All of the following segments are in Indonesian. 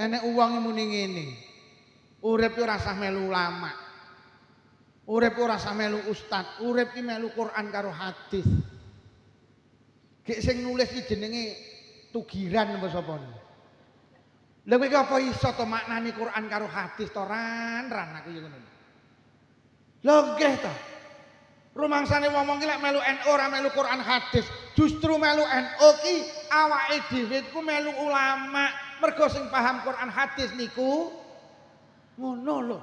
Enek uang muni ngene. Urip ora usah melu ulama. Urip ora usah melu ustad, urip ki melu Quran karo hadis. Gek sing nulis iki jenenge Tugiran apa sapa niku? Lha kowe apa iso to maknani Quran karo hadis to ran aku ya ngono. Lho nggih to. Rumangsane wong ki lek melu NU ora melu Quran hadis, justru melu NU ki awake dhewe ku melu ulama. Mergo sing paham Quran hadis niku ngono lho.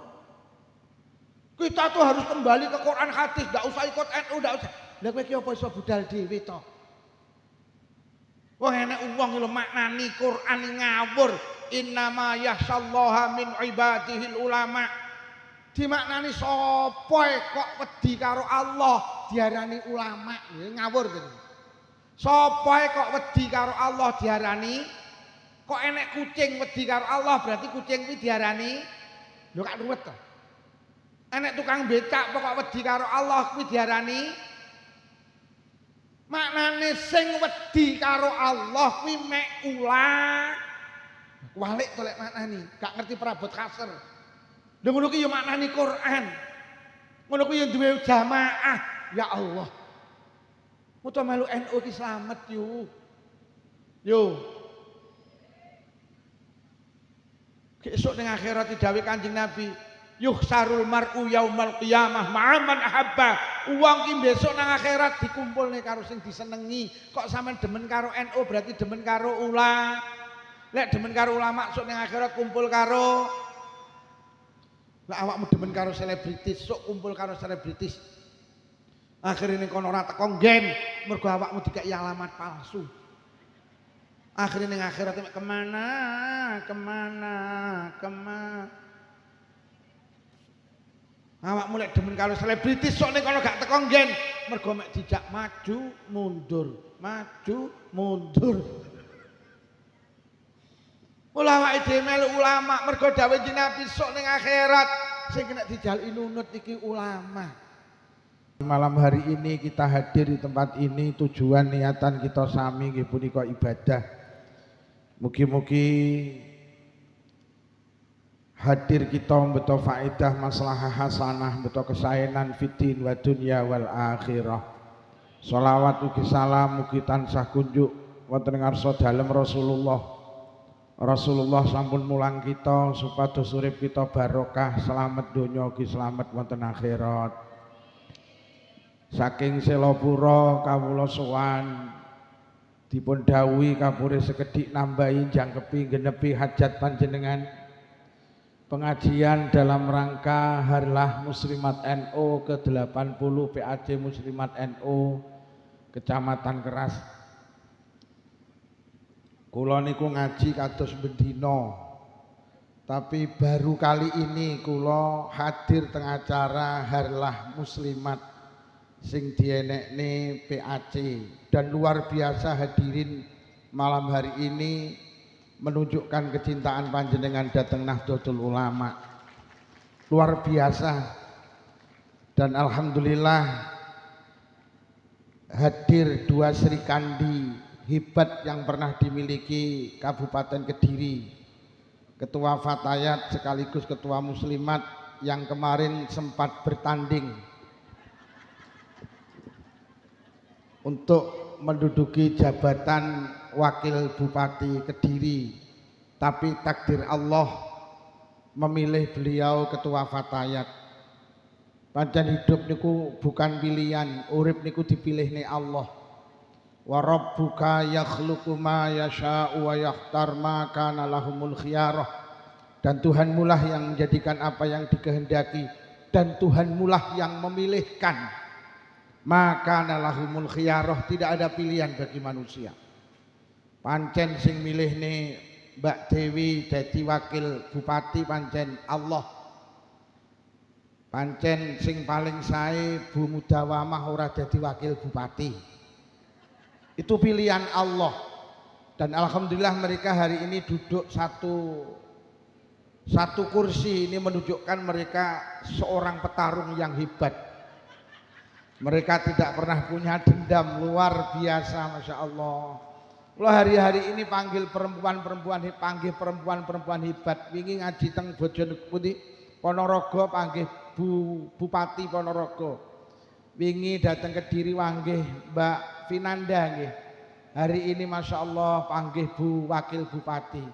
Kita tuh harus kembali ke Quran hadis, ndak usah ikut NU, ndak usah. Lha kowe ki apa iso budal dhewe to? Wong enek wong lho maknani Quran ngawur. Innama yahsallaha min ibadihil ulama. Dimaknani sapa kok wedi karo Allah diarani ulama. Ngawur gitu. Sapa kok wedi karo Allah diarani kok enek kucing wedi karo Allah berarti kucing kuwi diarani lho gak ruwet to. Enek tukang becak kok wedi karo Allah kuwi diarani maknane sing wedi karo Allah kuwi mek ulama. Walik to lek maknani, gak ngerti perabot kasar. Lha ngono ki ya maknani Quran. Ngono ku ya duwe jamaah. Ya Allah. Muto melu NU ki slamet yo. Yo. Esuk ning akhirat didhawuhi Kanjeng Nabi, yuhsarul mar'u yaumal qiyamah ma'aman ahabba. Wong ki besok nang akhirat dikumpulne karo sing disenengi. Kok sampean demen karo NU berarti demen karo ulama. Lek demen karo ulama sok ning akhirat kumpul karo lek awakmu demen karo selebritis sok kumpul karo selebritis. Akhirnya ning kono ora teko nggen mergo awakmu dikeki alamat palsu. Akhirnya ning akhirat kemana awakmu lek demen karo selebritis sok ning kono gak teko nggen mergo mek dijak maju mundur. Ulama ide melu ulama mergo dawuh Nabi sok ning akhirat sing kena dijaluk nunut iki ulama. Malam hari ini kita hadir di tempat ini tujuan niatan kita sami nggih punika ibadah. Mugi-mugi hadir kita beto faedah maslahah hasanah beto kesaenan fitin wa dunya wal akhirah. Sholawat ugi salam mugi tansah kunjuk wonten ngarsa dalem Rasulullah sampun mulang kita supados urip kita barokah selamat donya ugi selamat wonten akhirat. Saking Selopuro kawula sowan dipun dawuhi kapure sekedhik nambahi jangkepi genepi hajat panjenengan. Pengajian dalam rangka Harlah Muslimat NU ke-80 PAC Muslimat NU Kecamatan Keras. Kula niku ngaji kados bendina. Tapi baru kali ini kula hadir teng acara Harlah Muslimat sing dienekne PAC dan luar biasa hadirin malam hari ini menunjukkan kecintaan panjenengan datang Nahdlatul Ulama. Luar biasa. Dan alhamdulillah hadir dua Sri Kandi hebat yang pernah dimiliki Kabupaten Kediri, Ketua Fatayat sekaligus Ketua Muslimat yang kemarin sempat bertanding untuk menduduki jabatan Wakil Bupati Kediri, tapi takdir Allah memilih beliau Ketua Fatayat. Pancen hidup niku bukan pilihan, urip niku dipilih nih Allah. Wa rabbuka yakhluqu ma yasha'u wa yakhtar ma kana lahumul khiyarah. Dan Tuhanmu lah yang menjadikan apa yang dikehendaki dan Tuhanmu lah yang memilihkan. Maka lahumul khiyarah, tidak ada pilihan bagi manusia. Pancen sing milih nih Mbak Dewi jadi wakil bupati pancen Allah. Pancen sing paling sae Bu Mudawamah ora jadi wakil bupati. Itu pilihan Allah. Dan alhamdulillah mereka hari ini duduk satu kursi. Ini menunjukkan mereka seorang petarung yang hebat. Mereka tidak pernah punya dendam, luar biasa, Masya Allah. Kula hari-hari ini panggil perempuan-perempuan, panggil perempuan-perempuan hebat. Wingi ngaji teng Bojonegoro Ponorogo panggih Bupati Ponorogo. Wingi datang ke Kediri panggih Mbak Vinanda nggih. Hari ini Masya Allah panggih Bu Wakil Bupati.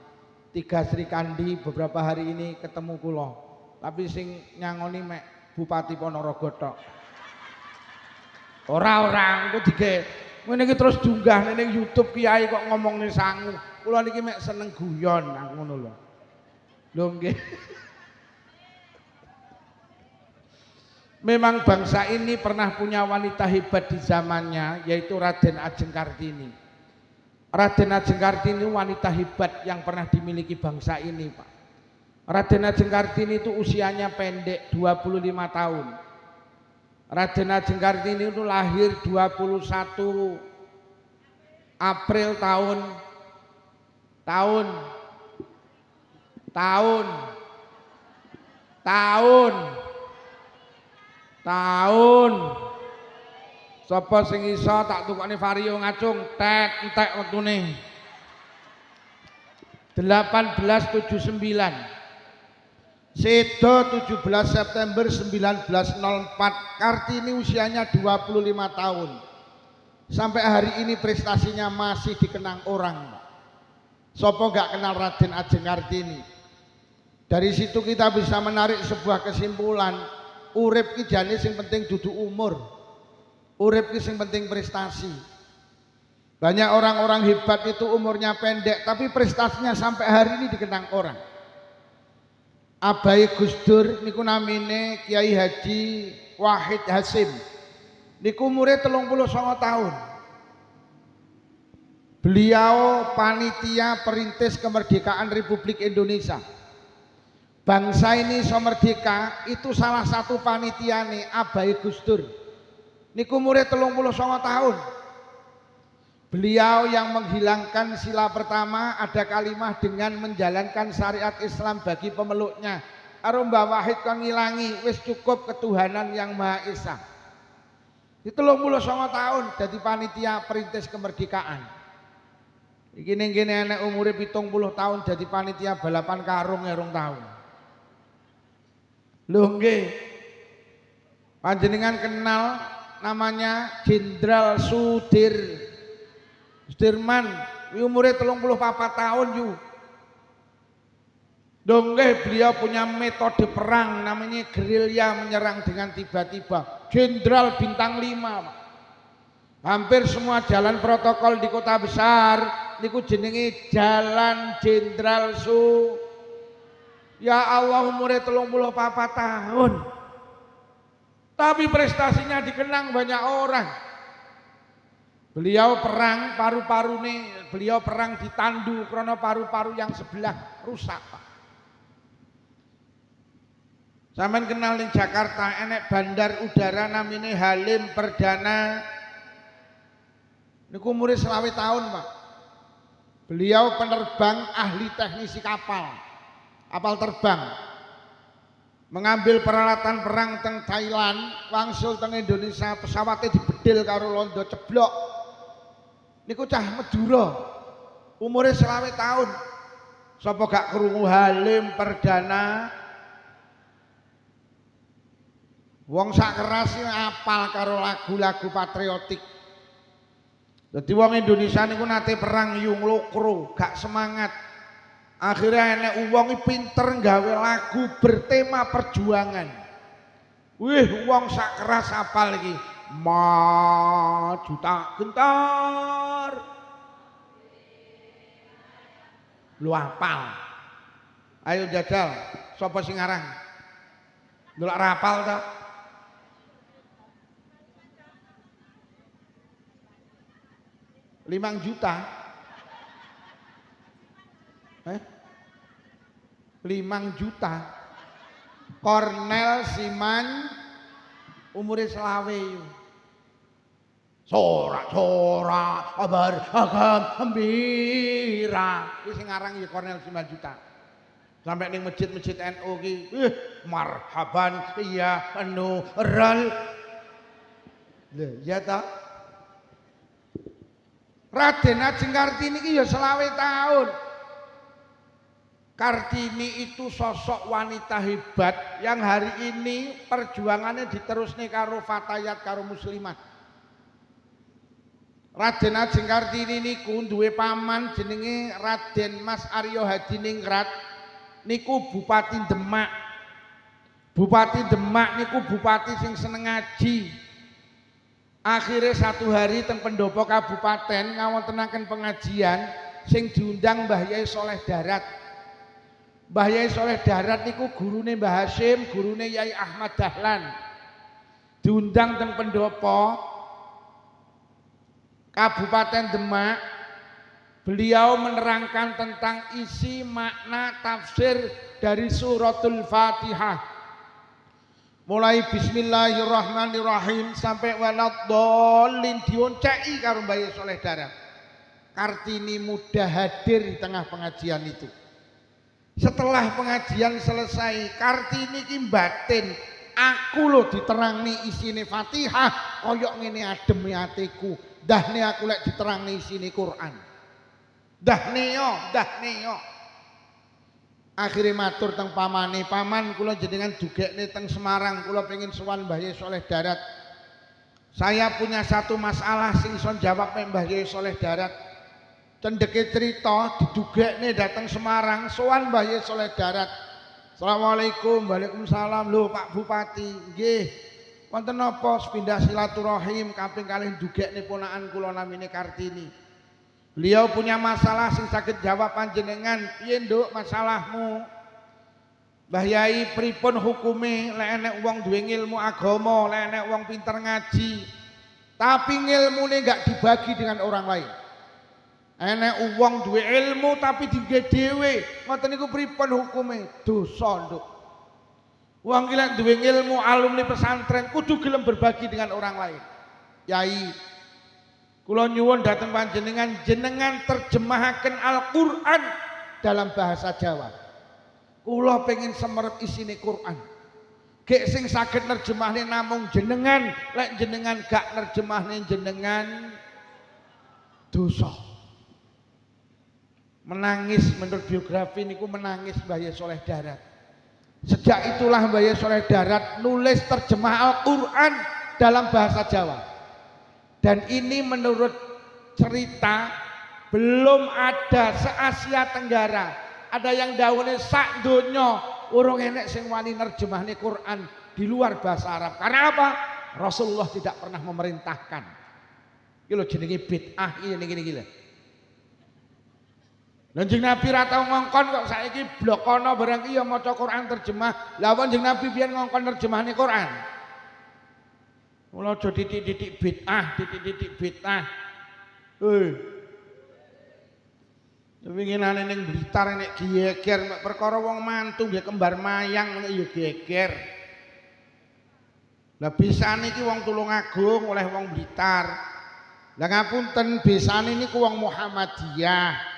3 Sri Kandi beberapa hari ini ketemu kula. Tapi sing nyangoni mek Bupati Ponorogo tok. Ora engko dige ngene iki terus diunggah ning YouTube kiai kok ngomongne sangu. Kula niki mek seneng guyon ngono lho. Lho nggih. Memang bangsa ini pernah punya wanita hebat di zamannya yaitu Raden Ajeng Kartini. Raden Ajeng Kartini wanita hebat yang pernah dimiliki bangsa ini, Pak. Raden Ajeng Kartini itu usianya pendek 25 tahun. Raden Ajeng Kartini itu lahir 21 April tahun sapa sing iso tak tukokne vario ngacung entek wektune 1879 Sedo 17 September 1904. Kartini usianya 25 tahun. Sampai hari ini prestasinya masih dikenang orang. Sopo gak kenal Raden Ajeng Kartini. Dari situ kita bisa menarik sebuah kesimpulan. Urip ki jane sing penting dudu umur. Urip ki sing penting prestasi. Banyak orang-orang hebat itu umurnya pendek tapi prestasinya sampai hari ini dikenang orang. Abai Gus Dur niku namine Kiai Haji Wahid Hasim. Niku umure 39 tahun. Beliau panitia perintis kemerdekaan Republik Indonesia. Bangsa ini so merdeka itu salah satu panitia nih Abai Gus Dur. Niku umure 39 tahun. Beliau yang menghilangkan sila pertama ada kalimah dengan menjalankan syariat Islam bagi pemeluknya. Karo Mbah Wahid kan ngilangi wis cukup ketuhanan yang Maha Esa. Itu 39 tahun jadi panitia perintis kemerdekaan. Iki ning kene enek umure 70 tahun jadi panitia balapan karung ya 2 tahun. Lho nggih. Panjenengan kenal namanya Jenderal Sudirman, umurnya 34 tahun yu. Donggeh beliau punya metode perang namanya gerilya menyerang dengan tiba-tiba. Jenderal bintang 5. Hampir semua jalan protokol di kota besar niku jenenge Jalan Jenderal Su. Ya Allah umurnya 34 tahun. Tapi prestasinya dikenang banyak orang. Beliau perang paru-paru nih, beliau perang ditandu karena paru-paru yang sebelah rusak, Pak. Sampeyan kenal ning Jakarta enek bandar udara namine Halim Perdana. Niku umure 20 tahun, Pak. Beliau penerbang ahli teknisi kapal terbang. Mengambil peralatan perang teng Thailand, wangsul teng Indonesia, pesawatnya dibedil karo londo ceblok. Niku cah Madura, umurnya 20 tahun. Sapa gak krungu Halim Perdana? Wong sak keras apal karo lagu-lagu patriotik. Jadi wong Indonesia niku nate perang yung lokro, gak semangat. Akhirnya enek wong pinter nggawe lagu bertema perjuangan. Wih, wong sak keras apal iki. Maju tak gentar. Lu apal. Ayo jajal, sapa sing aran? Ndelok rapal ta? Limang juta. 5 juta. Kornel Siman umure 20. Sorak-sorak kabar agam gembira. Iki sing aran ya Kornel 5 juta. Sampai ning masjid-masjid NU ki, marhaban ya Nurul. Lho, ya ta? Raden Ajeng Kartini iki ya 20 tahun. Kartini itu sosok wanita hebat yang hari ini perjuangannya diterusne karo fatayat karo muslimat. Raden Ajeng Kartini niku duwe paman jenenge Raden Mas Aryo Hadiningrat niku Bupati Demak. Bupati Demak niku bupati sing seneng ngaji. Akhirnya satu hari teng pendopo kabupaten ngawontenaken pengajian sing diundang Mbah Yai Soleh Darat. Mbah Yai Soleh Darat niku gurune Mbah Hasyim, gurune Yai Ahmad Dahlan. Diundang teng pendopo Kabupaten Demak. Beliau menerangkan tentang isi makna tafsir dari suratul Fatihah. Mulai bismillahirrahmanirrahim sampai waladhdallin dionceki karo Mbah Yai Soleh Darat. Kartini mudah hadir di tengah pengajian itu. Setelah pengajian selesai, Kartini ki batin, aku lho diterangni isine Fatihah koyok ngene ademe atiku. Dahne aku lek diterangni isine Quran. Dahne yo. Akhirnya matur teng pamane, paman kula jenengan dugekne teng Semarang, kula pengen sowan Mbah Yai Soleh Darat. Saya punya satu masalah sing son jawab Mbah Yai Soleh Darat. Cendeke cerita didugekne dateng Semarang, sowan Mbah Yai Soleh Darat. Assalamualaikum, waalaikumsalam. Lho Pak Bupati, nggih. Wonten napa sepindah silaturahim kaping kalih dugekne ponakan kula namine Kartini. Beliau punya masalah sing saged jawab panjenengan, piye nduk masalahmu? Mbah Yai pripun hukume lek enek wong duwe ilmu agama, lek enek wong pinter ngaji, tapi ngilmune enggak dibagi dengan orang lain. Enek wong duwe ilmu tapi dingge dhewe, ngoten niku pripun hukume? Dosa nduk. Wong ki lek duwe ilmu alumni pesantren kudu gelem berbagi dengan orang lain. Yai, kula nyuwun dhateng panjenengan jenengan terjemahaken Al-Qur'an dalam bahasa Jawa. Kula pengen semerep isine Quran. Gek sing saged nerjemahne namung jenengan, lek jenengan gak nerjemahne jenengan dosa. Menangis menurut biografi niku menangis Mbah Yai Soleh Darat. Sejak itulah Mbah Yai Soleh Darat nulis terjemah Al-Qur'an dalam bahasa Jawa. Dan ini menurut cerita belum ada se-Asia Tenggara. Ada yang dawane sak donya urung enek sing wani nerjemahne Quran di luar bahasa Arab. Karena apa? Rasulullah tidak pernah memerintahkan. Iki lho jenenge bid'ah iki lho. Lanjeng Nabi ra tau ngongkon kok saiki blokono barang iki ya maca Quran terjemah. Lah wong jeneng Nabi biyen ngongkon nerjemahne Quran. Mula aja titik-titik bid'ah. Winginane ning Blitar nek geger perkara wong mantu nggih kembar mayang ngene ya geger. Lah besane iki wong Tulungagung oleh wong Blitar. Lah ngapunten besane niku wong Muhammadiyah.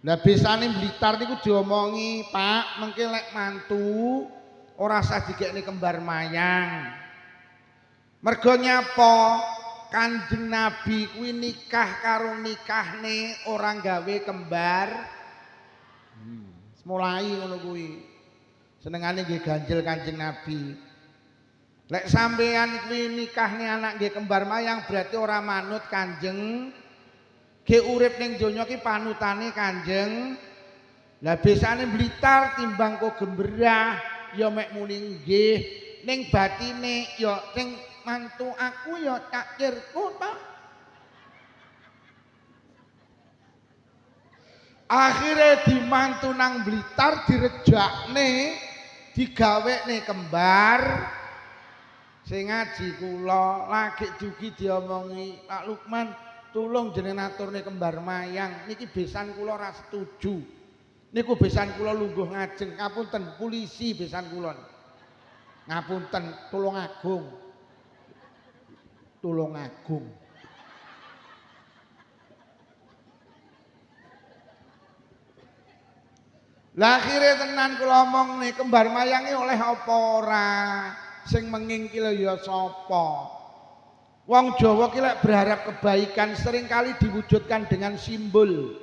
Lah besane Blitar niku diomongi, "Pak, mengke lek mantu ora usah digekne kembar mayang." Mergo nyapa Kanjeng Nabi kuwi nikah karo nikahne orang gawe kembar. Mulai ngono kuwi. Senengane nggih ganjel Kanjeng Nabi. Lek sampeyan kuwi nikahne anak nggih kembar mayang berarti ora manut Kanjeng. Ge urip ning donya ki panutane Kanjeng. Lah besane Blitar timbang kok gemberah ya mek muni nggih, ning batine ya ning mantu aku ya takdirku toh. Akhirnya di mantu nang Blitar direjakne, digawekne kembar. Sing ngaji kula lagi dugi diomongi, Pak Lukman, tulung jenengan aturne kembar mayang. Niki besan kula ora setuju. Niku besan kula lungguh ngajeng, ngapunten polisi besan kula. Ngapunten Tulungagung. Tulungagung. Lah akhire tenan kula omong nih kembar mayange oleh apa ora? Sing menging ki lho ya sapa? Wong Jawa ki lek berharap kebaikan seringkali diwujudkan dengan simbol.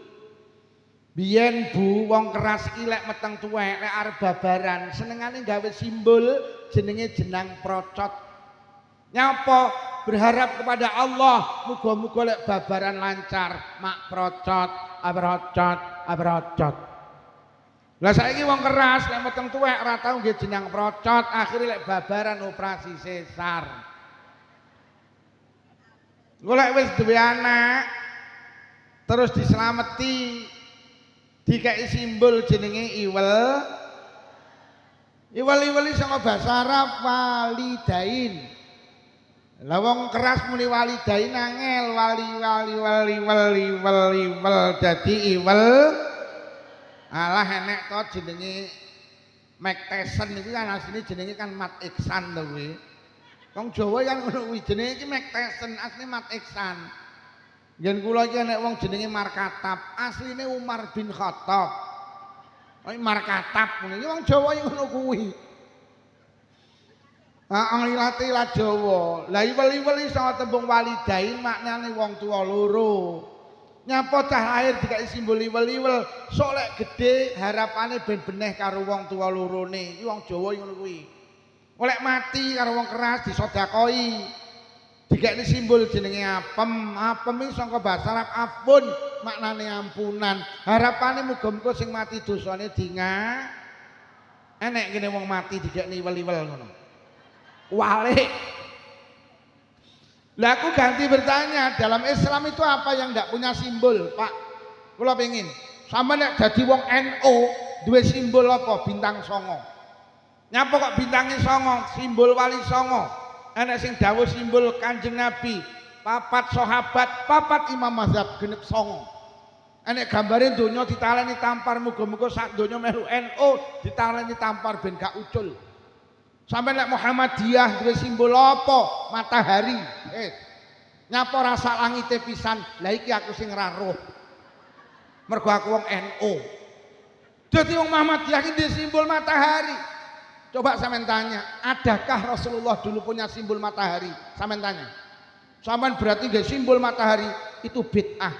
Biyen Bu, wong keras ki lek meteng tuwek lek arep babaran senengane gawe simbol jenenge jenang procot. Nyapa berharap kepada Allah muga-muga lek babaran lancar, mak procot, aprocot, aprocot. Lah saiki wong keras lek meteng tuwek ora tau nggih jenang procot, akhire lek babaran operasi sesar. Golek wis duwe anak terus diselameti dikai simbol jenenge iwel. Iwel-iwel saka basa Arab walidain. Lah wong keras muni walidain angel wali dadi iwel. Alah enek to jenenge Mike Tyson iki kan asline jenenge kan Mat Iksan to kuwi. Wong Jawa kan ngono kuwi jenenge iki Mike Tyson asline Mat Iksan. Yen kula iki nek wong jenenge Markatab asline Umar bin Khattab. Oi Markatab ngene iki wong Jawa iki ngono kuwi. Ilate ilat Jawa. Lah iwel-iwel iso tembung walidain maknane wong tuwa loro. Nyapa cah lahir dikai simbol iwel-iwel sok lek gedhe harapane ben beneh karo wong tuwa lorone. Iki wong Jawa ngono kuwi. Oleh mati karo wong keras disodakoi. Dikekne simbol jenenge apem. Apem iki saka basa Arab afun, maknane ampunan. Harapane muga-muga sing mati dosane dinga. Enek kene wong mati dikekne iwel-iwel ngono. Walik. Lah aku ganti bertanya, dalam Islam itu apa yang enggak punya simbol, Pak? Kula pengin. Sampe nek dadi wong NU duwe simbol apa? Bintang songo. Nyapa kok bintangnya songo, simbol wali songo. Enek sing dawuh simbol Kanjeng Nabi, papat sahabat, papat imam mazhab genep songo. Enek gambare donya ditaleni tampar muga-muga sak donya melu NU ditaleni tampar ben gak ucul. Sampai nek Muhammadiyah duwe simbol apa? Matahari. Nyapa rasa langite pisan. Lah iki aku sing ora roh. Mergo aku wong NU. Dadi wong Muhammadiyah iki duwe simbol matahari. Coba sampean tanya, adakah Rasulullah dulu punya simbol matahari? Sampean tanya. Sampean berarti nggih simbol matahari itu bid'ah.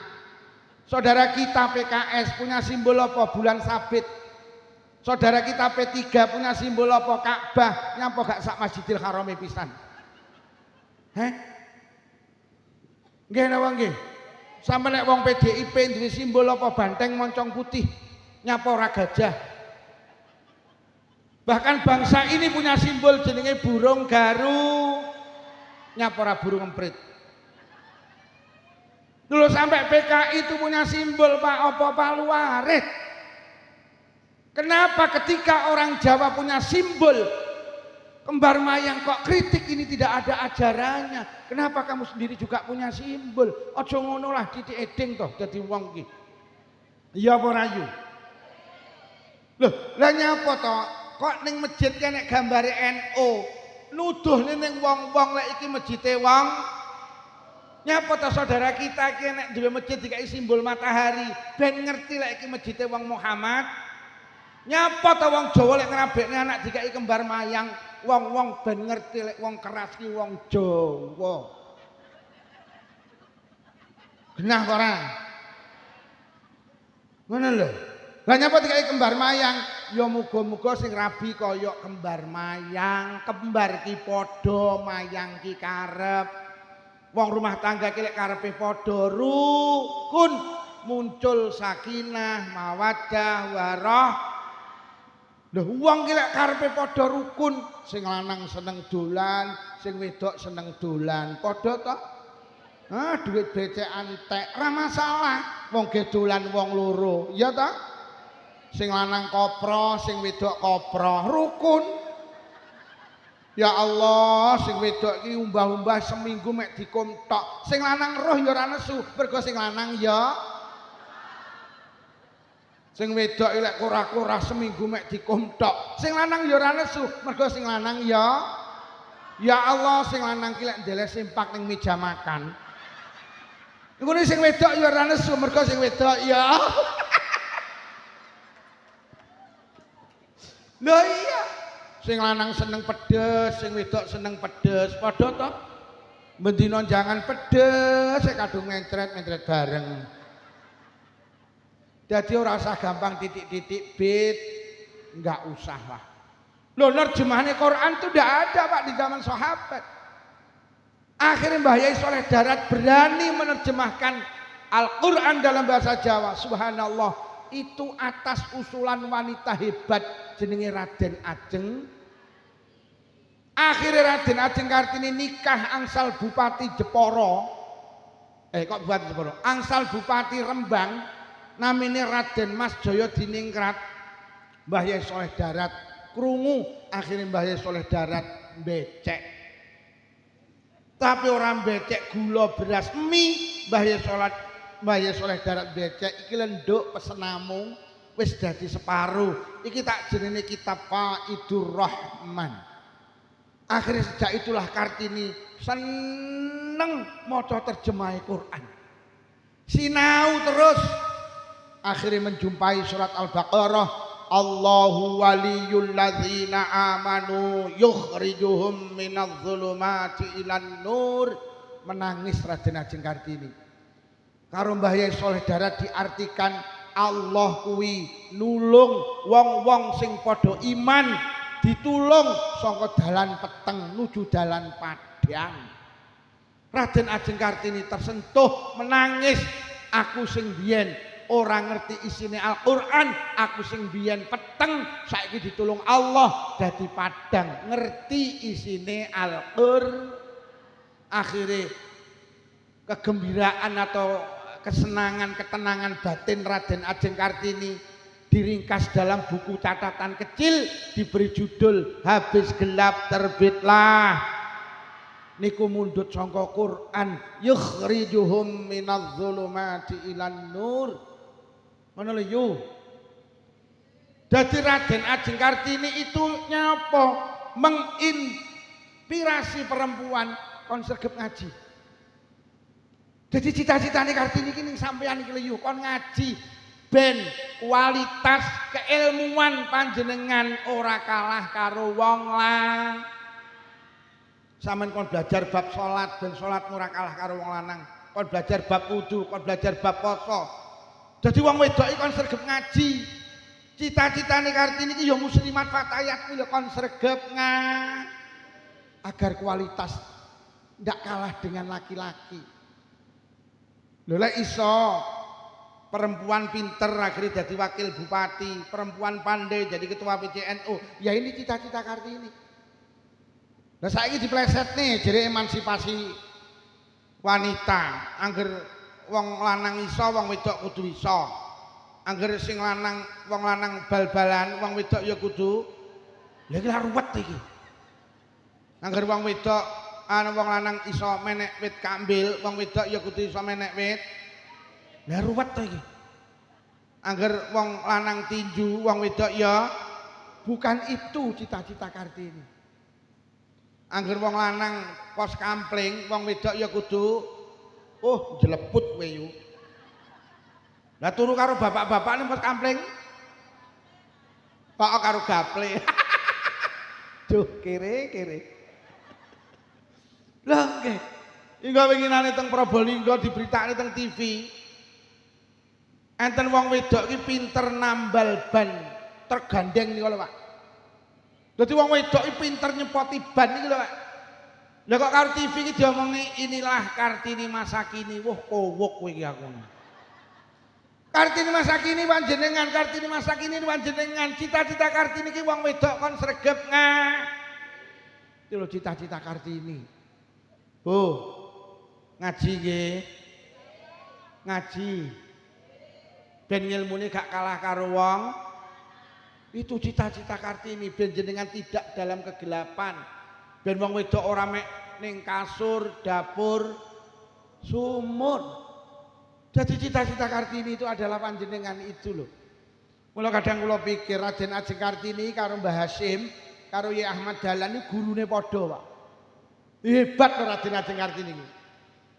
Saudara kita PKS punya simbol apa? Bulan sabit. Saudara kita P3 punya simbol apa? Ka'bah. Nyapa gak sak Masjidil Haram pisan? Nggih napa nggih? Sampe nek wong PDIP duwe simbol apa? Banteng moncong putih. Nyapa ora gajah? Bahkan bangsa ini punya simbol jenenge burung garu. Nyapa ora burung emprit? Dulu sampai PKI itu punya simbol Pak apa Palu Arit. Kenapa ketika orang Jawa punya simbol kembar mayang kok kritik ini tidak ada ajarannya? Kenapa kamu sendiri juga punya simbol? Ojo ngono lah titik eding toh dadi wong iki. Iya apa rayu? Loh, lah nyapa toh? Kok ning masjid nek gambare NU, nuduhne ning wong-wong lek iki masjide wong. Nyapa toh saudara kita iki nek duwe masjid dikai simbol matahari, ben ngerti lek iki masjide wong Muhammad. Nyapa ta wong Jawa lek ngrabekne anak dikai kembar mayang, wong-wong ben ngerti lek wong keras ki wong Jawa. Genah kok ora? Ngono lho. Lah nyapa dikai kembar mayang? Ya muga-muga sing rabi kaya kembar mayang, kembar ki padha, mayang ki karep. Wong rumah tangga ki lek karepe padha rukun, muncul sakinah, mawaddah, warah. Lho wong ki lek karepe padha rukun, sing lanang seneng dolan, sing wedok seneng dolan, padha to? Duit becekan entek, ora masalah. Wong ge dolan wong loro, iya to? Sing lanang kopro, sing wedok kopro, rukun. Ya Allah, sing wedok iki umbah-umbah seminggu mek dikum tok. Sing lanang roh ya ora nesu, mergo sing lanang ya sing wedok lek kura-kura seminggu mek dikum tok. Sing lanang ya ora nesu, mergo sing lanang ya Allah, sing lanang ki lek ndelek simpak ning meja makan. Iku sing wedok ya ora nesu, mergo sing wedok ya. Lho iya. Sing lanang seneng pedes, sing wedok seneng pedes, padha to? Bendino jangan pedes, kadung mentret bareng. Jadi ora usah gampang titik-titik bit, enggak usah lah. Loh nerjemahannya Quran itu tidak ada Pak di zaman sahabat. Akhirnya Mbah Yai Soleh Darat berani menerjemahkan Al-Quran dalam bahasa Jawa. Subhanallah, itu atas usulan wanita hebat jenenge Raden Ajeng. Akhirnya Raden Ajeng Kartini nikah angsal Bupati Jepara. Kok Bupati Jepara? Angsal Bupati Rembang, namanya Raden Mas Joyo Diningrat. Mbah Yai Soleh Darat krungu, akhirnya Mbah Yai Soleh Darat becek. Tapi orang becek gula beras mie, Mbah Yai Soleh Darat becek iki lenduk pesenamu wis dadi separuh. Iki tak jenenge kitab Faidur Rahman. Akhirnya sejak itulah Kartini seneng maca terjemah Quran. Sinau terus. Akhirnya menjumpai surat Al-Baqarah, Allahu waliyul ladzina amanu yukhrijuhum minadh dhulumati ilan nur. Menangis Raden Ajeng Kartini. Karo Mbah Yai Soleh Darat diartikan Allah kuwi nulung wong-wong sing padha iman, ditulung saka dalan peteng nuju dalan padang. Raden Ajeng Kartini tersentuh menangis. Aku sing biyen ora ngerti isine Al-Quran, aku sing biyen peteng saiki ditulung Allah dadi padang ngerti isine Al-Qur'an. Akhirnya kegembiraan atau kesenangan, ketenangan batin Raden Ajeng Kartini diringkas dalam buku catatan kecil, diberi judul Habis Gelap Terbitlah. Niku mundut sangka Quran, yukhrijuhum minadh dhulumati ilan nur. Mana lho yu? Dadi Raden Ajeng Kartini itu nyapa? Menginspirasi perempuan kon sregep ngaji. Jadi cita-citane Kartini iki ning sampeyan iki lho yu, kon ngaji ben kualitas keilmuan panjenengan ora kalah karo wong lanang. Sampeyan kon belajar bab salat, ben salatmu ora kalah karo wong lanang. Kon belajar bab wudu, kon belajar bab puasa. Jadi wong wedok iki kon sregep ngaji. Cita-citane Kartini iki ya muslimat fatayat kuwi lho kon sregep agar kualitas ndak kalah dengan laki-laki. Lho lek iso perempuan pinter akhirnya jadi wakil bupati, perempuan pandai jadi ketua PCNU. Ya ini cita-cita Kartini. Nah saiki dipleset nih jadi emansipasi wanita. Angger wong lanang iso, wong wedok kudu iso. Angger sing lanang, wong lanang bal-balan, wong wedok ya kudu. Lha iki ruwet iki. Angger wong wedok wong lanang iso menek wit kambil, wong wedok ya kudu iso menek wit. Lah ruwet to iki. Angger wong lanang tinju, wong wedok ya bukan itu cita-cita Kartini. Angger wong lanang pos kampling, wong wedok ya kudu jeleput kowe yo. Lah turu karo bapak-bapak ning pos kampling. Kok karo gaple. Duh kere. Lah nggih. Hingga winginane teng Probolinggo diberitakne teng TV. Enten wong wedok iki pinter nambal ban tergandeng niku lho Pak. Dadi wong wedok iki pinter nyepoti ban niku lho Pak. Lah kok karo TV iki diomongi inilah Kartini masa kini. Wah kowok kowe iki aku. Kartini masa kini panjenengan, Kartini masa kini panjenengan. Cita-cita Kartini iki wong wedok kon sregep Itu lho cita-cita Kartini. Ngaji nggih. Ngaji. Ben ilmune gak kalah karo wong. Itu cita-cita Kartini ben jenengan tidak dalam kegelapan. Ben wong wedok ora mek ning kasur, dapur, sumur. Jadi cita-cita Kartini itu adalah panjenengan itu loh. Mula kadang kula pikir Raden Ajeng Kartini karo Mbah Hasyim, karo Yai Ahmad Dahlan iki gurune padha, Pak. Hebat lho Raden Ajeng Kartini iki.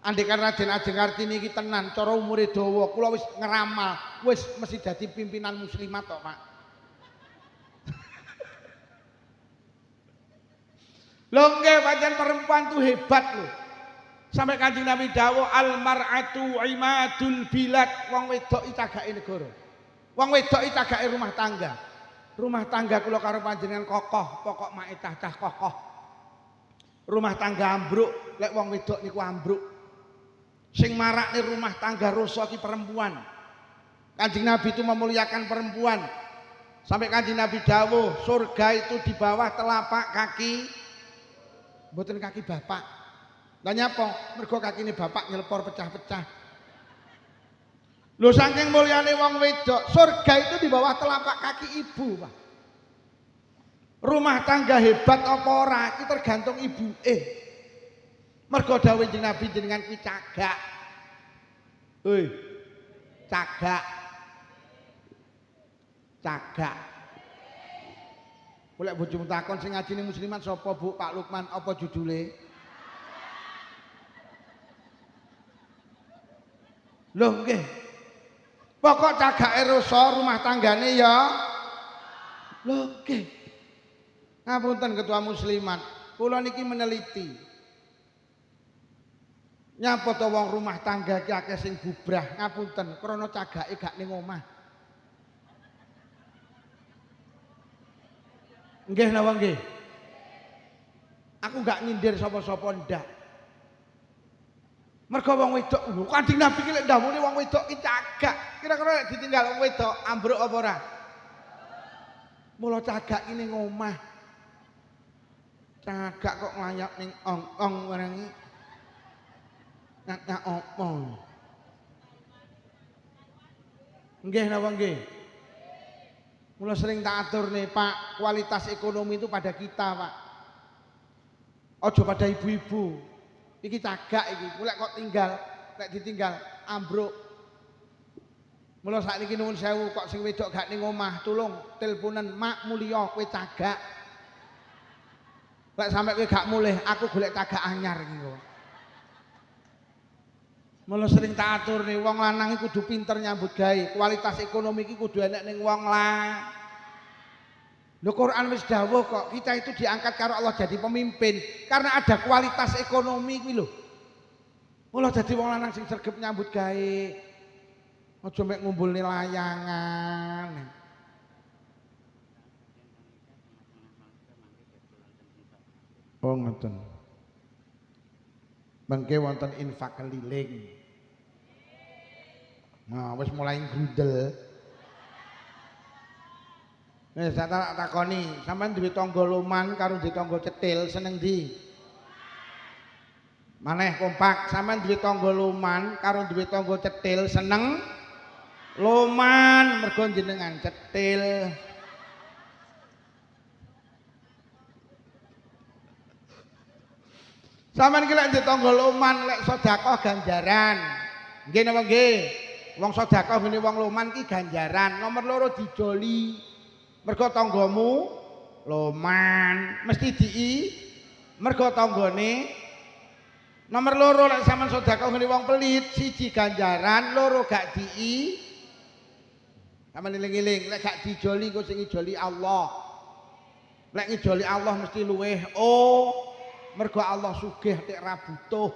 Andekan Raden Ajeng Kartini iki tenan cara umure dawa, kula wis ngeramal, wis mesti dadi pimpinan muslimat kok, Pak. Lho nggih pancen perempuan tuh hebat lho. Sampai Kanjeng Nabi dawuh al mar'atu imadul bilad, wong wedok iki cagake negara. Wong wedok iki cagake rumah tangga. Rumah tangga kula karo panjenengan kokoh, pokok maitah cah kokoh. Rumah tangga ambruk, lek wong wedok niku ambruk. Sing marakne rumah tangga rusak ki perempuan. Kanjeng Nabi itu memuliakan perempuan. Sampai Kanjeng Nabi dawuh, surga itu di bawah telapak kaki, mboten kaki bapak. Lah nyapa? Mergo kakine bapak nyelepor pecah-pecah. Lho saking mulyane wong wedok, surga itu di bawah telapak kaki ibu, Pak. Rumah tangga hebat apa ora iki tergantung ibu. Mergo dawuh Kanjeng Nabi jenengan kuwi cagak. Hei. Cagak. Cagak. Golek bojomu takon sing ngajine muslimat sapa, Bu? Pak Lukman, apa judule? Loh nggih. Pokok cagake rusa rumah tanggane ya. Loh nggih. Ngapunten ketua muslimat, kula niki meneliti. Nyapa to wong rumah tangga ki akeh sing bubrah, ngapunten, krana cagake gak ning omah. Nggih napa nggih? Aku gak nyindir sapa-sapa ndak. Mergo wong wedok lho, Kanjeng Nabi ki lek ndawuhne wong wedok ki cagak. Kira-kira lek ditinggal wong wedok ambruk apa ora? Mula cagak ki ning omah. Cagak kok nglayap ning ong-ong barang. Nyak opo? Nggih napa nggih? Mula sering tak atur nih Pak, kualitas ekonomi itu pada kita Pak. Ojo pada ibu-ibu. Iki cagak iki, mulai kok tinggal, lek ditinggal ambruk. Mula sakniki nuwun sewu kok sing wedok gak ning omah, tulung teleponen Mak mulya kowe cagak. Lek sampe kowe gak mulih, aku golek cagak anyar iki kok. Mula sering tak atur nih wong lanang iki kudu pinter nyambut gawe, kualitas ekonomi iki kudu enek ning wong lah. Lho Quran wis dawuh kok, kita itu diangkat karo Allah jadi pemimpin karena ada kualitas ekonomi kuwi lho. Mula dadi wong lanang sing sregep nyambut gawe. Aja mek ngumpulne layangan. Oh ngoten. Mengke wonten infak keliling. Nah, wis mulai grudel. Wis tak takoni, sampean duwe tangga loman karo duwe tangga cetil seneng ndi? Maneh kompak, sampean duwe tangga loman karo duwe tangga cetil seneng loman mergo jenengan cetil. Sampeyan ki lek duwe tangga loman lek sedekah ganjaran. Nggih napa nggih? Wong sedekah ngene wong loman ki ganjaran. Nomor loro dijoli. Mergo tanggamu loman mesti mergo tanggane. Nomor loro lek sampean sedekah ngene wong pelit, siji ganjaran, loro gak sampeyan eling-eling lek gak dijoli kok sing ngijoli Allah. Lek ngijoli Allah mesti luweh mergo Allah sugih tek ra butuh.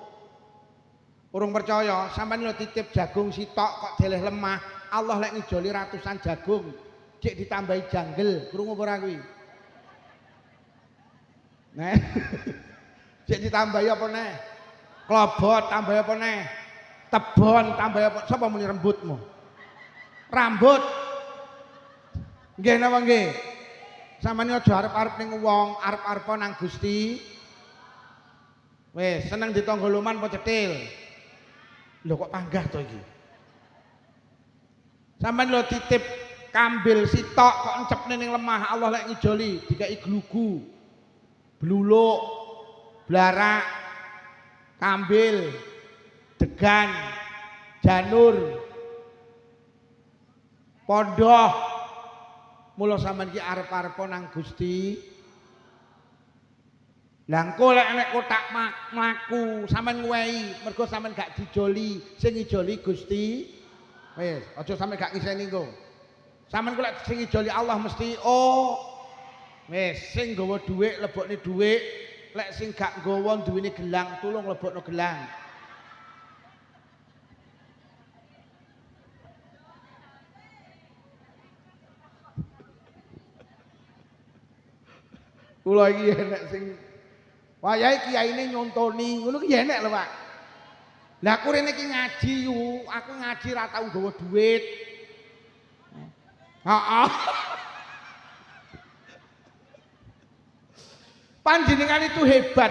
Urung percaya, sampeyan lho titip jagung sitok kok deleh lemah, Allah lek ngijoli ratusan jagung, cek ditambahi janggel, krungu ora kuwi? Nah. Cek ditambahi apa neh? Klobot tambahi apa neh? Tebon tambahi apa? Sapa muni rembutmu? Rambut. Nggih napa nggih? Sampeyan aja arep-arep ning wong, arep-arep nang Gusti. Wes seneng ditangga loman apa cetil? Lho kok panggah to iki? Sampeyan lho titip kambil sitok kok encepne ning lemah, Allah lek ngijoli dikai glugu. Bluluk, blarak, kambil, degan, janur, pondoh. Mula sampeyan ki arep-arep nang Gusti. Lah engko lek nek kotak mlaku sampean ngwehi mergo sampean gak dijoli, sing ngijoli Gusti. Wis, aja sampe gak ngiseni engko. Sampean kok lek sing ngijoli Allah mesti wis sing nggawa dhuwit lebokne dhuwit, lek sing gak nggawa duwene gelang tulung lebokno gelang. Kula iki enek sing wayahe kiyaine nyontoni, ngono ki enek lho, Pak. Lah aku rene iki ngaji yu, aku ngaji ra tau nggawa duit. Heeh. Panjenengan itu hebat.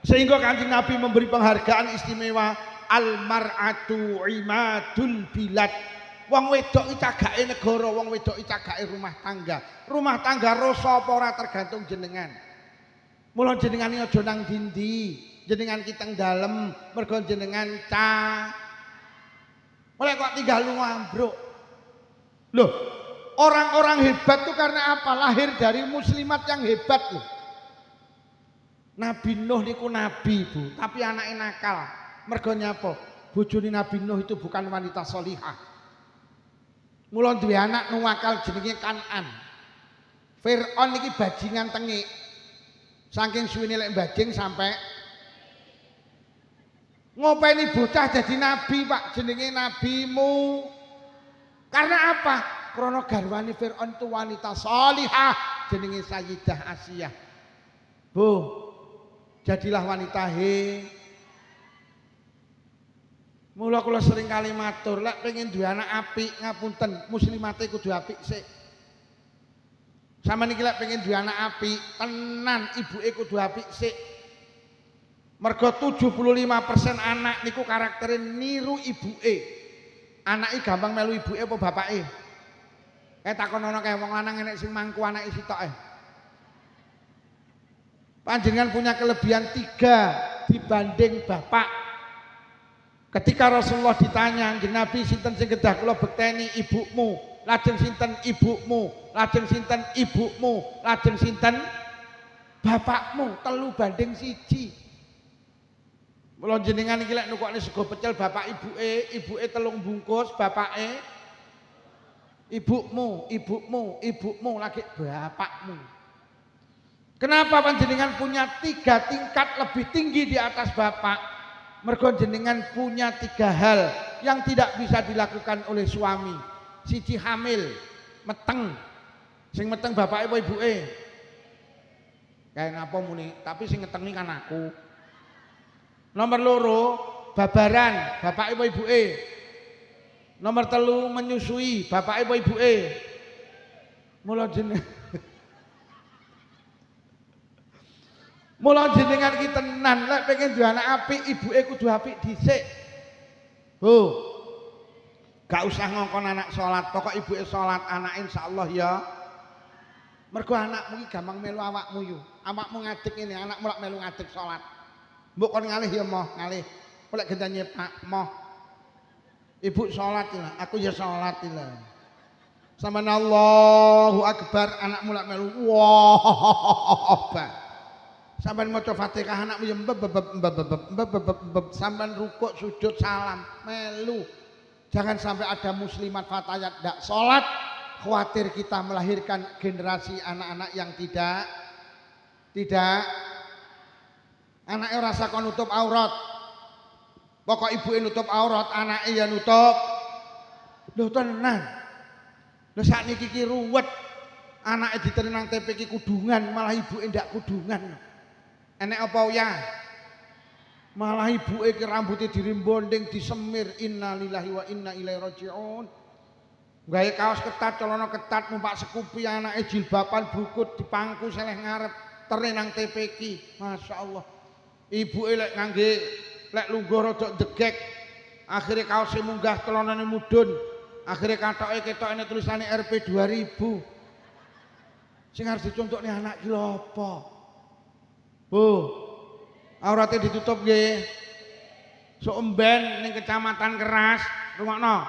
Sehingga Kanjeng Nabi memberi penghargaan istimewa al-mar'atu imadul bilad. Wong wedok iki cagake negara, wong wedok iki cagake rumah tangga. Rumah tangga rasa apa ora tergantung jenengan. Mula jenengan iki aja nang dindi, jenengan ki teng dalem, mergo jenengan mulai kok tinggal lu ambruk. Loh, orang-orang hebat itu karena apa? Lahir dari muslimat yang hebat loh. Nabi Nuh niku nabi, Bu, tapi anaknya nakal. Mergo nyapa? Bojone Nabi Nuh itu bukan wanita solihah. Mula duwe anak nuwakal jenenge Kan'an. Fir'aun iki bajingan tengik. Saking suwene lek bajing sampai ngopeni bocah jadi nabi, Pak, jenenge nabimu. Karena apa? Krana garwane Fir'aun itu wanita solihah jenenge Sayyidah Asiyah. Bu, jadilah wanita Mula kula sering kali matur, lek pengen duwe anak apik ngapunten, muslimate kudu apik sik. Sampeyan iki lek pengen duwe anak apik, tenan ibuke kudu apik sik. Mergo 75% anak niku karaktere niru ibuke. Anake gampang melu ibuke apa bapake? Kayak takon ana kae wong lanang enek sing mangku anake sitoke. Panjenengan punya kelebihan 3 dibanding bapak. Ketika Rasulullah ditanya, Nabi sinten sing kedah kula bekteni ibumu, lajeng sinten ibumu, lajeng sinten ibumu, lajeng sinten bapakmu, 3 banding 1. Mula jenengan iki lek nukokne sego pecel bapak ibuke 3 bungkus, bapake ibumu lagi bapakmu. Kenapa panjenengan punya 3 tingkat lebih tinggi di atas bapak? Mergo jenengan punya 3 hal yang tidak bisa dilakukan oleh suami. Siji hamil, meteng. Sing meteng bapake apa ibuke? Kayak napa muni, tapi sing ngetengi kan aku. Nomor 2, babaran, bapake apa ibuke? Nomor 3, menyusui, bapake apa ibuke? Mula jenengan ki tenan lek pengen duwe anak apik ibuke kudu apik dhisik. Bu. Gak usah ngongkon anak salat, pokok ibuke salat, anak insyaallah ya. Mergo anakmu ki gampang melu awakmu yo. Awakmu ngadeg ngene, anakmu lak melu ngadeg salat. Mbok kon ngalih ya moh, ngalih. Lek gendane Pak moh. Ibu salat lah, aku ya salat lah. Sampeyan Allahu Akbar, anakmu lak melu wah. Sampai maca Fatihah anakmu yang sampai rukuk sujud salam melu. Jangan sampai ada muslimat fatayat ndak sholat, khawatir kita melahirkan generasi anak-anak yang tidak anaknya rasa kon nutup aurat. Pokok ibuke nutup aurat, anaknya ya nutup. Lho tenan. Lho sakniki iki ruwet. Anaknya ditenang TPK kudungan, malah ibuke ndak kudungan. Enek apa ya? Malah ibuke ki rambutnya dirimbonding, disemir, innalillahi wa inna ilaihi rajiun. Gawe kaos ketat, celana ketat, numpak sekupi, anake jilbaban bukut dipangku seleh ngarep, tere nang TPK. Masyaallah. Ibuke lek ngangge lek lungguh rada degek, akhire kaose munggah, celanane mudhun. Akhire katoke ketokne tulisane RP 2000. Sing harus dicontohne anak ki lho apa? Bu, auratnya ditutup nggih. Sok emben ning Kecamatan Keras, rungokno.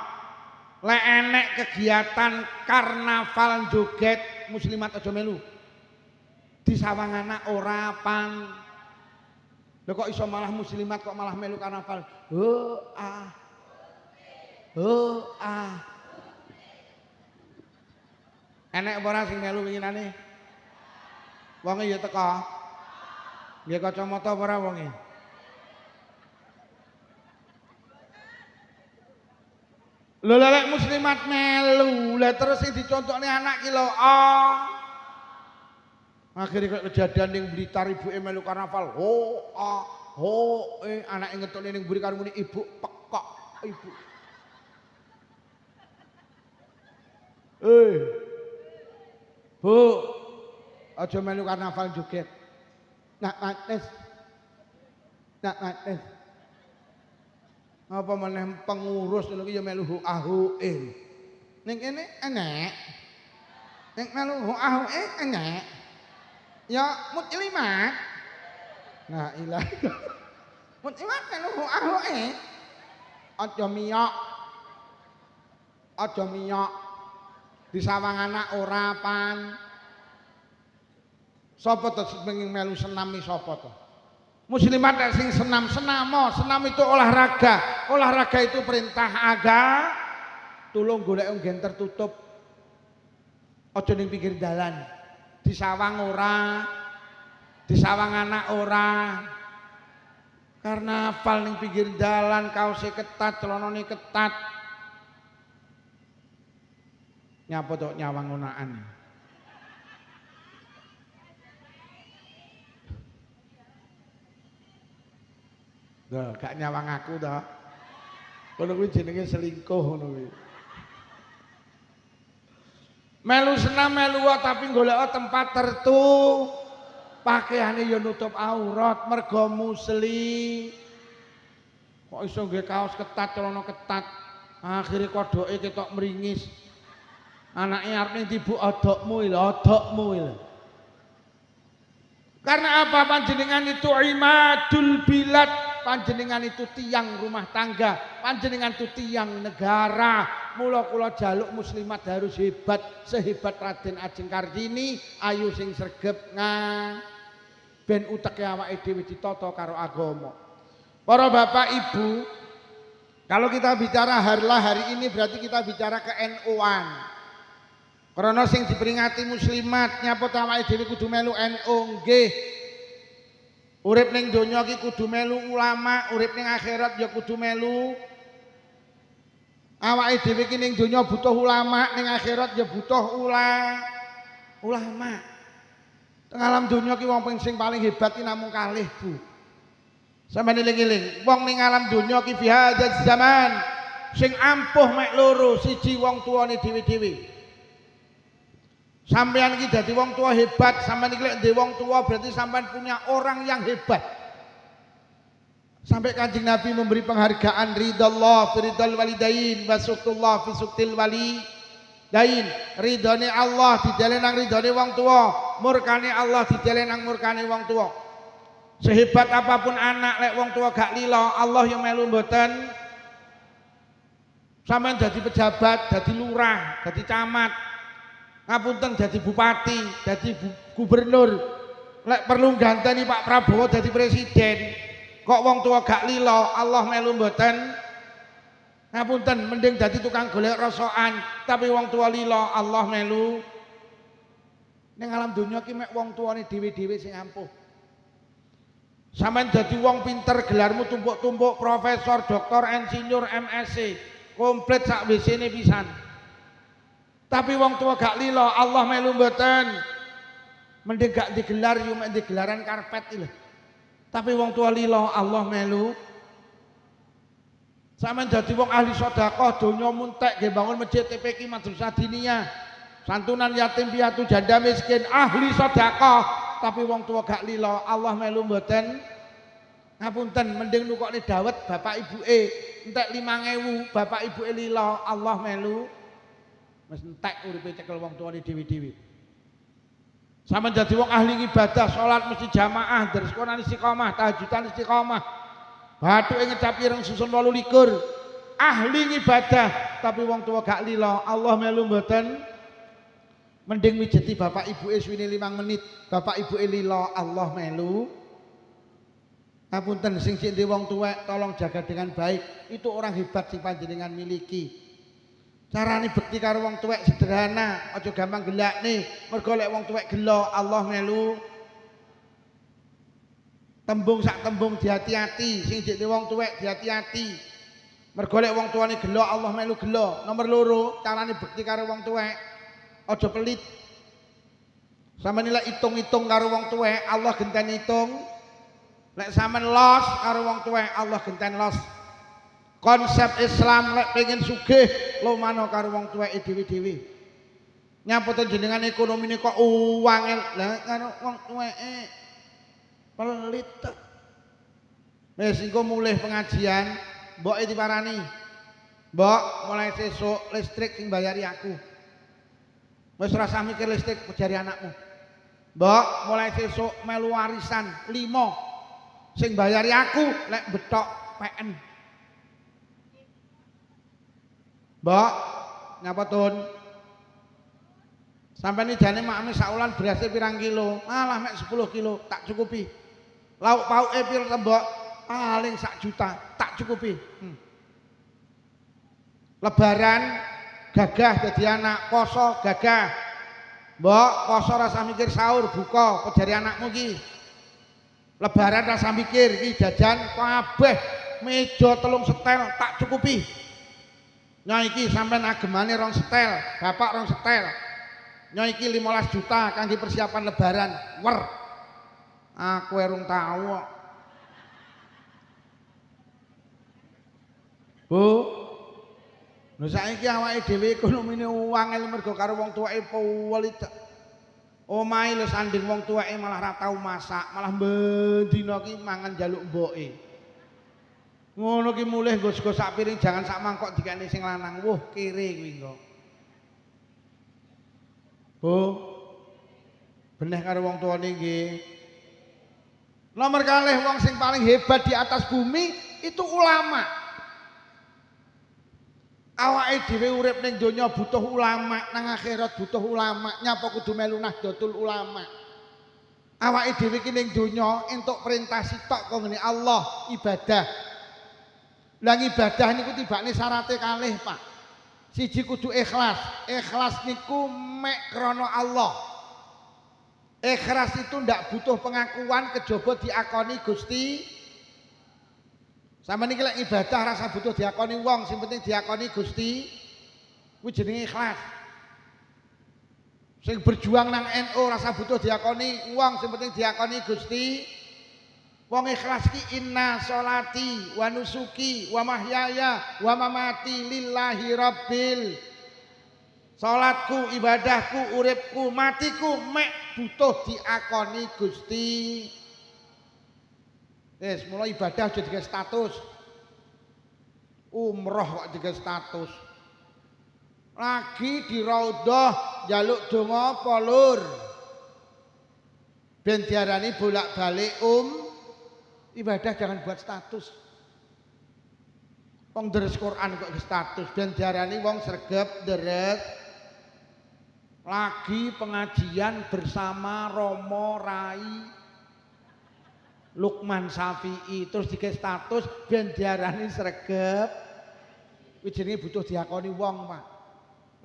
Lek enek kegiatan karnaval joget muslimat aja melu. Di Sawangan ora pang. Lho kok iso malah muslimat kok malah melu karnaval. Enek apa ora sing melu winginane? Wonge ya teka. Nggih kacamata apa ora wonge? Lho lek muslimat melu, lha terus sing dicontokne anak ki lho Akhirnya kejadian ning Blitar ibuke melu karnaval. Anake ngetokne ning mburi karo muni ibu pekok ibu. Bu, aja melu karnaval joget. Nak mates. Apa meneh pengurus lho ya melu ahuin. Ning kene enek. Ning melu ahuin enek. Ya mut ilimat. Nah ilah. Mut ilimat melu ahuin. Aja miyok. Di sawang anak ora pan. Sapa to sing melu senam iki sapa to? Muslimat sing senam itu olahraga. Olahraga itu perintah agama. Tulung golek nggen tertutup. Aja ning pinggir dalan. Di sawang ora. Di sawang anak ora. Karena hafal ning pinggir dalan kaose ketat, celanane ketat. Nyapa to nyawang ngunaan. Lho, gak nyawang aku to. Ngono kuwi jenenge selingkuh ngono kuwi. Melu senam melu tapi golek tempat tertutup. Pakaiane ya nutup aurat mergo musli. Kok iso nggih kaos ketat, celana ketat. Akhire kodoke ketok mringis. Anake arep ning tibu odokmu lho. Karena apa panjenengan itu imadul bilad, panjenengan itu tiang rumah tangga, panjenengan itu tiang negara. Mula kula jaluk muslimat harus hebat, sehebat Raden Ajeng Kartini, ayu sing sregep ben uteke awake dhewe ditata karo agama. Para bapak ibu, kalau kita bicara harlah hari ini berarti kita bicara ke NU-an. Karena sing diperingati muslimat nyapa awake dhewe kudu melu NU nggih. Urip ning donya iki kudu melu ulama, urip ning akhirat ya kudu melu. Awake dhewe iki ning donya butuh ulama, ning akhirat ya butuh ulama. Teng alam donya ki wong sing paling hebat ki namung kalih, Bu. Sampeyan eling-eling, wong ning alam donya ki fi hadzal zaman sing ampuh mek loro, siji wong tuane dhewe-dhewe. Sampeyan iki dadi wong tua hebat, sampeyan iki lek ndek wong tua berarti sampeyan punya orang yang hebat. Sampai Kanjeng Nabi memberi penghargaan ridallah fi ridal walidain wa suktullah fi suktil walidain. Ridane Allah didelen nang ridane wong tua, murkane Allah didelen nang murkane wong tua. Sehebat apapun anak lek wong tua gak lila, Allah yang melu mboten. Sampeyan dadi pejabat, dadi lurah, dadi camat, ngapunten dadi bupati, dadi gubernur, lek perlu ganteni Pak Prabowo dadi presiden, kok wong tua gak lila, Allah melu mboten. Ngapunten mending dadi tukang golek rosokan, tapi wong tua lila, Allah melu. Ning alam donya ki mek wong tuane dhewe-dhewe sing ampuh. Sampeyan dadi wong pinter, gelarmu tumpuk-tumpuk, profesor, doktor, insinyur, MSc, komplit sak WC-ne pisan. Tapi wong tua gak lila, Allah melu mboten. Mending gak digelar yo mek digelaran karpet lho. Tapi wong tua lila, Allah melu. Sampeyan dadi wong ahli sedekah, donya muntek nggih bangun masjid TPQ Madrasah Diniyah. Santunan yatim piatu janda miskin, ahli sedekah. Tapi wong tua gak lila, Allah melu mboten. Ngapunten mending nukokne dawet bapak ibuke entek 5.000, bapak ibuke lila, Allah melu. Wis entek uripe cekel wong tuane dhewe-dhewe. Sampeyan dadi wong ahli ibadah, salat mesti jamaah, deres Quran istiqomah, tahajudan istiqomah. Bathuke ngecapi ireng susun 28. Ahli ibadah, tapi wong tua gak lila, Allah melu mboten. Mending mijeti bapak ibuke suwine 5 menit, bapak ibuke lila, Allah melu. Ngapunten sing sik wong tuwek tolong jaga dengan baik. Itu orang hebat sing panjenengan miliki. Carane bekti karo wong tuwek sederhana, aja gampang gelakne. Mergo lek wong tuwek gelo, Allah melu. Tembung sak tembung dihati-hati, sing sik wong tuwek dihati-hati. Mergo lek wong tuane gelo, Allah melu gelo. Nomor loro, carane bekti karo wong tuwek, aja pelit. Sampeyan lek hitung-hitung karo wong tuwek, Allah genten hitung. Lek sampeyan los karo wong tuwek, Allah genten los. Konsep Islam lek pengen sugih lumano karo wong tuweke dhewe-dhewe. Nyapa to jenengan ekonomine kok uangel. Lah karo wong tuweke pelit. Wis engko mulih pengajian, mboke diparani. Mbok, mulai sesuk listrik sing bayari aku. Wis ora usah mikir listrik jari anakmu. Mbok, mulai sesuk melu warisan 5 sing bayari aku lek betok PN. Mbok, nyapa tun? Sampai ini jane makmi saulan berasnya pirang kilo, malah mek 10 kilo tak cukupi. Lauk pauke piro tembok paling 1 juta tak cukupi. Lebaran gagah jadi anak, poso gagah. Mbok poso rasa mikir sahur buka pejari anakmu ki. Lebaran rasa mikir ki jajan kabeh meja 3 setel tak cukupi. Nyai iki sampean agemane 2 setel, bapak 2 setel. Nyai iki 15 juta kangge persiapan lebaran. Wer. Aku urung tahu kok. Bu. Lho saiki awake dhewe ekonomine uangel mergo karo wong tuweke pelit. Omahe lho sanding wong tuweke malah ra tau masak, malah bendina ki mangan njaluk mboke. Ngono ki mulih nggo sak piring jangan sak mangkok dikene sing lanang. Wuh, kere kuwi kok. Bu. Beneh karo wong tuane nggih. Nomor kalih wong sing paling hebat di atas bumi itu ulama. Awake dhewe urip ning donya butuh ulama, nang akhirat butuh ulama, nyapa kudu melu Nahdlatul Ulama. Awake dhewe iki ning donya entuk perintah sitok kok ngene Allah ibadah. Lah ibadah niku tibane syaraté kalih, Pak. Siji kudu ikhlas. Ikhlas niku mek krana Allah. Ikhlas itu ndak butuh pengakuan kejaba diakoni Gusti. Sampeyan iki lek ibadah rasa butuh diakoni wong, sing penting diakoni Gusti. Kuwi jenenge ikhlas. Sing berjuang nang NU rasa butuh diakoni wong, sing penting diakoni Gusti. Wong ikhlas ki inna sholati wa nusuki wa mahyaya wa mamati lillahi rabbil. Salatku, ibadahku, uripku, matiku mek butuh diakoni Gusti. Wis mulai ibadah aja digawe status. Umroh kok digawe status. Lagi di raudhah njaluk donga apa lur? Ben diarani bolak-balik ibadah jangan buat status. Wong deres Quran kok status ben diarani wong sregep deres. Lagi pengajian bersama Romo Rai Lukman Syafi'i terus dikasih status ben diarani sregep. Kuwi jenenge butuh diakoni wong, Pak.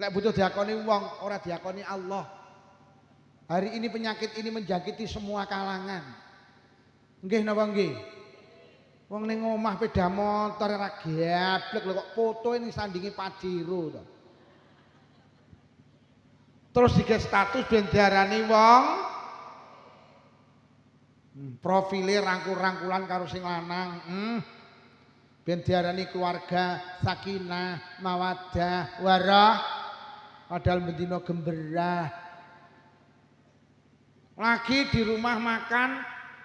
Lek butuh diakoni wong, ora diakoni Allah. Hari ini penyakit ini menjangkiti semua kalangan. Nggih napa nggih? Wong ning omah sepeda motor ora geblek lho kok foto ini sandingi Pajero to. Terus dikasih status ben diarani wong profile rangkul-rangkulan karo sing lanang. Ben diarani keluarga sakinah, mawaddah, warah. Padahal bendina gemberah. Lagi di rumah makan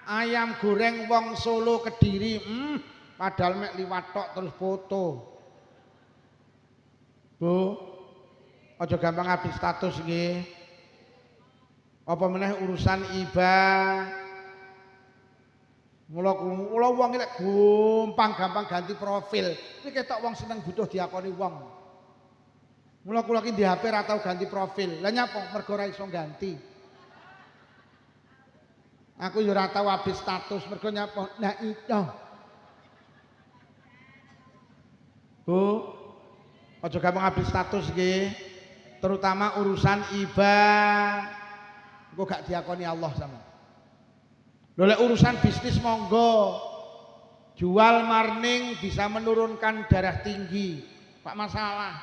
ayam goreng wong Solo Kediri. Padahal mek liwat tok terus foto. Bu, aja gampang habis status nggih. Apa meneh urusan Mula wong iki lek gampang ganti profil. Iki ketok wong seneng butuh diakoni wong. Mula kula iki di HP ra tau ganti profil. Lah nyapa mergo ora iso ganti. Aku yo ora tau habis status mergo nyapa. Nah itu. Bu, aja gampang habis status nggih. Terutama urusan engko gak diakoni Allah sama. Lho lek urusan bisnis monggo. Jual marning bisa menurunkan darah tinggi. Pak masalah.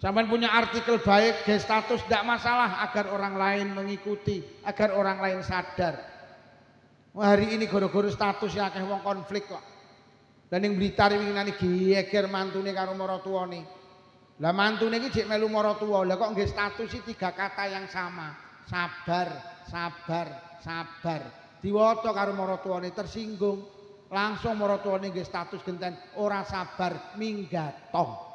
Sampean punya artikel baik, ge status tidak masalah agar orang lain mengikuti, agar orang lain sadar. Wah, hari ini gara-gara status ya akeh wong konflik kok. Dan yang Blitar winginane geger mantune karo maratuwane. Lah mantune iki jek melu maratuwa, lah kok nggih status iki 3 kata yang sama. Sabar, sabar, sabar. Diwaca karo maratuwane tersinggung. Langsung maratuwane nggih status genten ora sabar minggatong.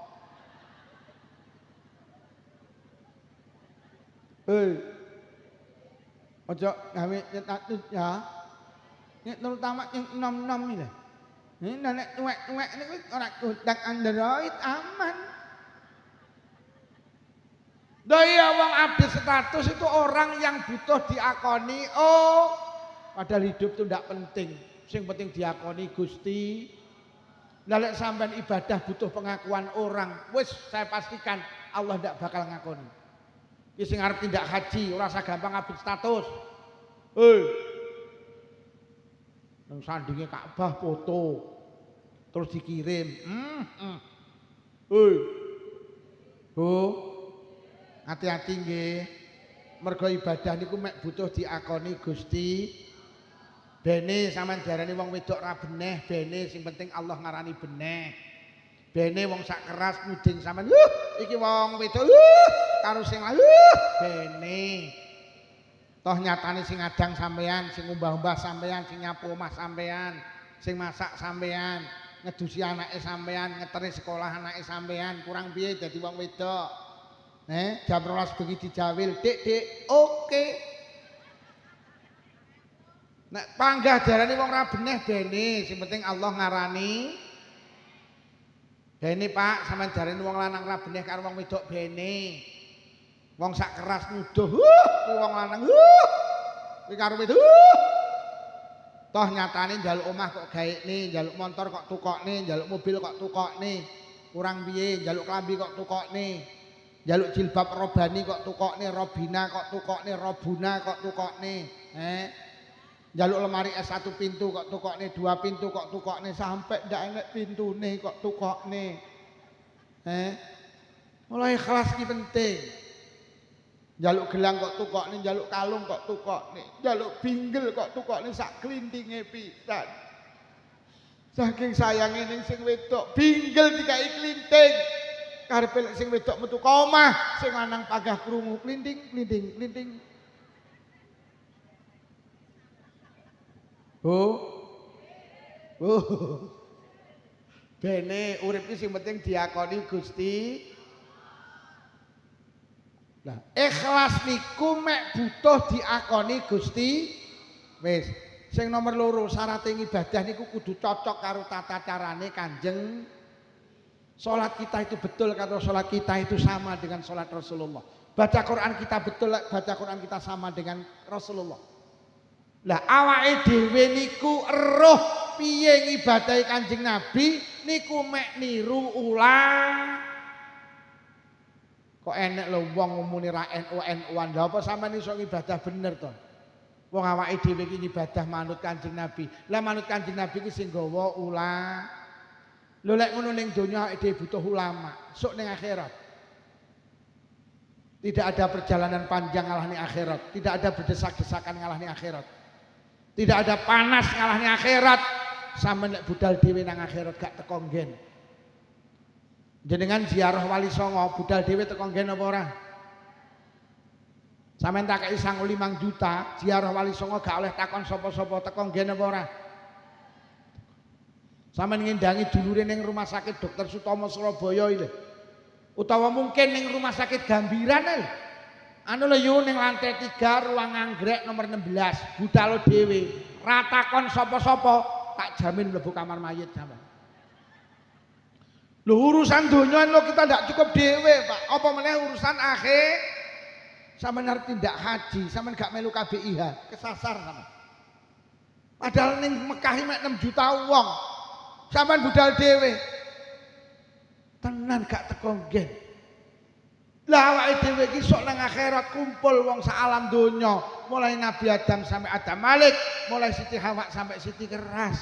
Ojo gawe status ya. Nek terutama yang nom-nom iki lho. Ini nek tuwek-tuwek niku ora kontak Android aman. Daya wong update status itu orang yang butuh diakoni. Oh, padahal hidup itu ndak penting. Sing penting diakoni Gusti. Lah lek sampean ibadah butuh pengakuan orang, wis saya pastikan Allah ndak bakal ngakoni. Ki sing arep tindak haji ora usah gampang update status. Nang sandinge Ka'bah foto terus dikirim. Bu, hati-hati nggih. Mergo ibadah niku mek butuh diakoni Gusti. Bene sampean diarani wong wedok ra beneh, bene sing penting Allah ngarani beneh. Bene wong sak keras muding sampean, iki wong wedok karo sing bene. Toh nyatane sing ngadang sampean, sing umbah-umbah sampean, sing nyapu omah sampean, sing masak sampean, ngedusi anake sampean, ngeteri sekolah anake sampean, kurang piye dadi wong wedok. Jam 12 bengi dijawil, Dik, oke. Nek panggah diarani wong ra beneh bene, sing penting Allah ngarani. Bene Pak, sampean diarani wong lanang ra beneh karo wong wedok bene. Wong sak keras nuduh, kuwi wong lanang, kuwi karo wedok. Toh nyatane njaluk omah kok gaekne, njaluk motor kok tukokne, njaluk mobil kok tukokne. Kurang piye, njaluk klambi kok tukokne. Njaluk jilbab robani kok tukokne, robina kok tukokne, robuna kok tukokne. Njaluk lemari S1 pintu kok tukokne, 2 pintu kok tukokne, sampai ndak enek pintune kok tukokne. Mulai ikhlas ki penting. Njaluk gelang kok tukokne, njaluk kalung kok tukokne, njaluk binggel kok tukokne sak klintinge pisan. Saking sayange ning sing wedok, binggel dikai klinting. Karepe lek sing wedok metu ka omah, sing lanang pagah krungu klinting, klinting, klinting. Bene urip iki sing penting diakoni Gusti. Lah, ikhlas niku mek butuh diakoni Gusti. Wis, sing nomor 2 syarat ibadah niku kudu cocok karo tata carane Kanjeng. Salat kita itu betul karo salat kita itu sama dengan salat Rasulullah. Baca Quran kita betul, baca Quran kita sama dengan Rasulullah. Lah awake dhewe niku eruh piye ngibadahi Kanjeng Nabi niku mek niru ulang. Kok enek lho wong ngomongin ra NU-NU-an. Lha apa sampean iso ngibadah bener to? Wong awake dhewe iki ngibadah manut Kanjeng Nabi. Lah manut Kanjeng Nabi iki sing nggawa ulama. Lho lek ngono ning donya awake dhewe butuh ulama, sok ning akhirat. Tidak ada perjalanan panjang ngalahni akhirat, tidak ada berdesak-desakan ngalahni akhirat. Tidak ada panas ngalahni akhirat. Sampeyan nek budal dhewe nang akhirat gak teko nggen. Jenengan ziarah Wali Songo budal dhewe teko nggen apa ora? Sampeyan tak kei sangu 5 juta, ziarah Wali Songo gak oleh takon sapa-sapa teko nggen apa ora? Sampeyan ngendangi dulure ning rumah sakit Dr. Sutomo Surabaya iki. Utawa mungkin ning rumah sakit Gambiran lho. Anu lho yo ning lantai 3 ruang anggrek nomor 16, budal dhewe. Ra takon sapa-sapa, tak jamin mlebu kamar mayit sampeyan. Loh urusan dunia lo kita tidak cukup dewe Pak. Apa meneh urusan akhir. Sampeyan arep tindak haji, sampeyan gak melu KBIH, kesasar sampeyan. Padahal ning Mekah mek 6 juta wong. Sampeyan budal dhewe. Tenan gak teko nggen. Lah awake dhewe iki sok nang akhirat kumpul wong sak alam donya, mulai Nabi Adam sampai Adam Malik, mulai Siti Hawa sampai Siti Keras.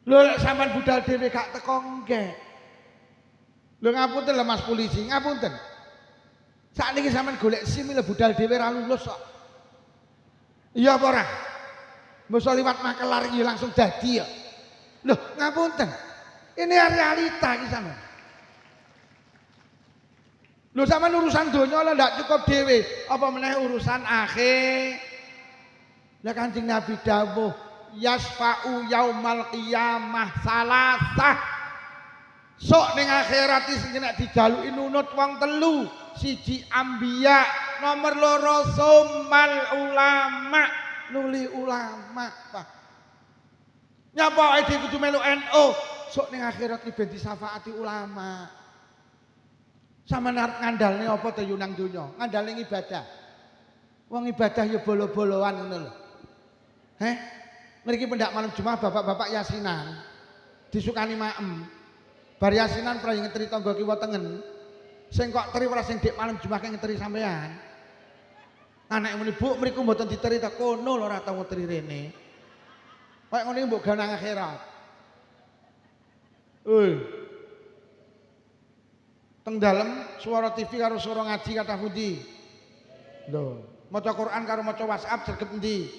Lho lek sampean budal dhewe gak teko nggih. Lho ngapunten lho Mas polisi, ngapunten. Sakniki sampean golek SIM lho budal dhewe ra lulus kok. Iya apa ora? Mosok liwat makelar iki langsung dadi ya. Lho ngapunten. Ini realita iki sampean. Lho sampean urusan donya lho ndak cukup dhewe, apa meneh urusan akhir. Lah Kanjeng Nabi dawuh, yasfa'u yaumal qiyamah salasah. Sok ning akhirat iki nek dijaluki nunut wong telu, siji ambiya, nomor loro sumal ulama, nuli ulama, Pak. Nyapa iki kudu melu NU, sok ning akhirat iki ben disafaati ulama. Sampeyan arep ngandalne apa to yunang donya? Ngandalne ibadah. Wong ibadah ya bolo-boloan ngono lho. Mriki pendak malam Jumat bapak-bapak yasinan disukani maem. Bar yasinan pra ngetri tangga kiwa tengen. Sing kok teri ora sing dik malam Jumat ngetri sampean. Anak muni Bu mriku mboten diteri ta kono lho ora tau ngetri rene. Kaya ngene mbok gawe nang akhirat. Teng dalem suara TV karo suara ngaji kata pundi? Lho, maca Quran karo maca WhatsApp sregep endi?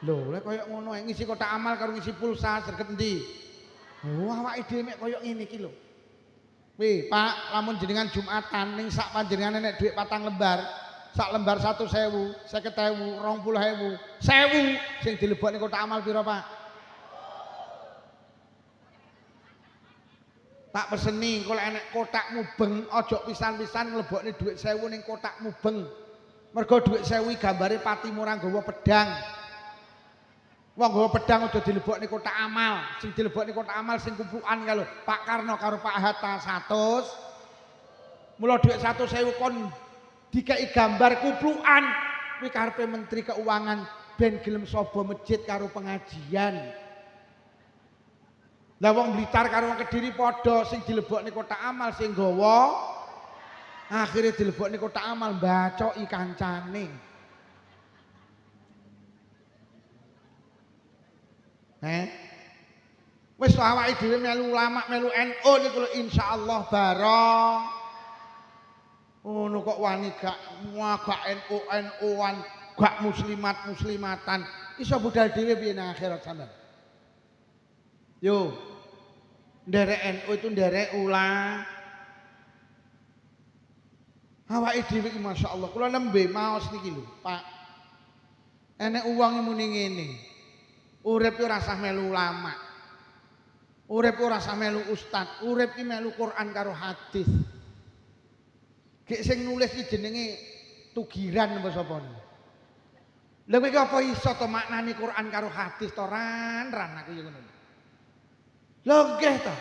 Lho, lek koyo ngono ngisi kotak amal karo ngisi pulsa sregep endi? Oh, awake dhewe mek koyo ngene iki lho. Wih, Pak, lamun jenengan Jumatan ning sak panjenengan nek dhuwit 4 lembar, sak lembar 1.000, 50.000, 20.000, 1.000 sing dilebokne kotak amal pira, Pak? Tak peseni kalau enek kotak mubeng ojo pisan-pisan nglebokne dhuwit 1.000 ning kotak mubeng. Mergo dhuwit 1.000 gambare pati murang nggawa pedang. Wong nggawa pedang aja dilebokne kotak amal. Sing dilebokne kotak amal sing kumpulan kalau Pak Karno karo Pak Hatta 100. Mula dhuwit 100.000 kon dikei gambar kuplukan kuwi karepe Menteri Keuangan ben gelem saba masjid karo pengajian. Lah wong Blitar karo wong Kediri padha sing dilebokne kotak amal sing nggawa akhire dilebokne kotak amal mbacoki kancane. Wis awake dhewe melu ulama melu NU niku lho insyaallah bareng. Ngono kok wani gak NU-an, gak muslimat-muslimatan. Iso budal dhewe piye nang akhirat sampean? Yo. Nderek NU itu nderek ulah. Awake dhewe iki masyaallah kula nembe maos niki lho, Pak. Enek wong muni ngene. Urip ora usah melu ulama. Urip ora usah melu ustad, urip iki melu Quran karo hadis. Gek sing nulis iki jenenge Tugiran apa sapa niku. Lha kowe apa iso to maknani Quran karo hadis to ran aku ya ngono. Lho nggih to.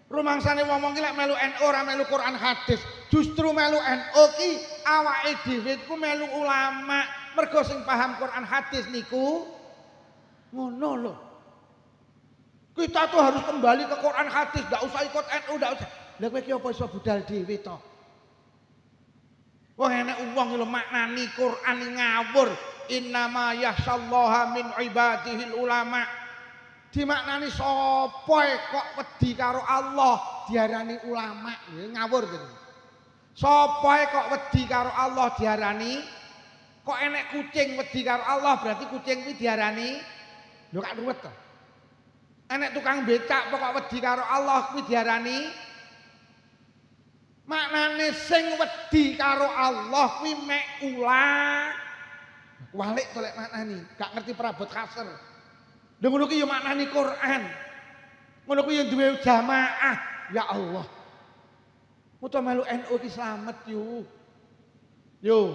Rumangsane wong-wong iki lek melu NU ora melu Quran hadis, justru melu NU ki awake dhewe ku melu ulama. Mergo sing paham Quran hadis niku ngono lho. Kita tuh harus kembali ke Quran hadis, ndak usah ikut NU, ndak usah. Lha kowe ki apa iso budal dhewe to? Wong enek wong lho maknani Quran ngawur. Innama yahsallaha min ibadihil ulama. Dimaknani sapa kok wedi karo Allah diarani ulama. Ngawur gitu. Sapa kok wedi karo Allah diarani kok enek kucing wedi karo Allah berarti kucing kuwi diarani lho gak ruwet to. Enek tukang becak kok wedi karo Allah kuwi diarani maknane sing wedi karo Allah kuwi mek ulah. Walik to lek maknani, gak ngerti perabot kasar. Lha ngono ki ya maknani Quran. Ngono kuwi ya duwe jamaah. Ya Allah. Mutu melu NU ki slamet yo. Yo.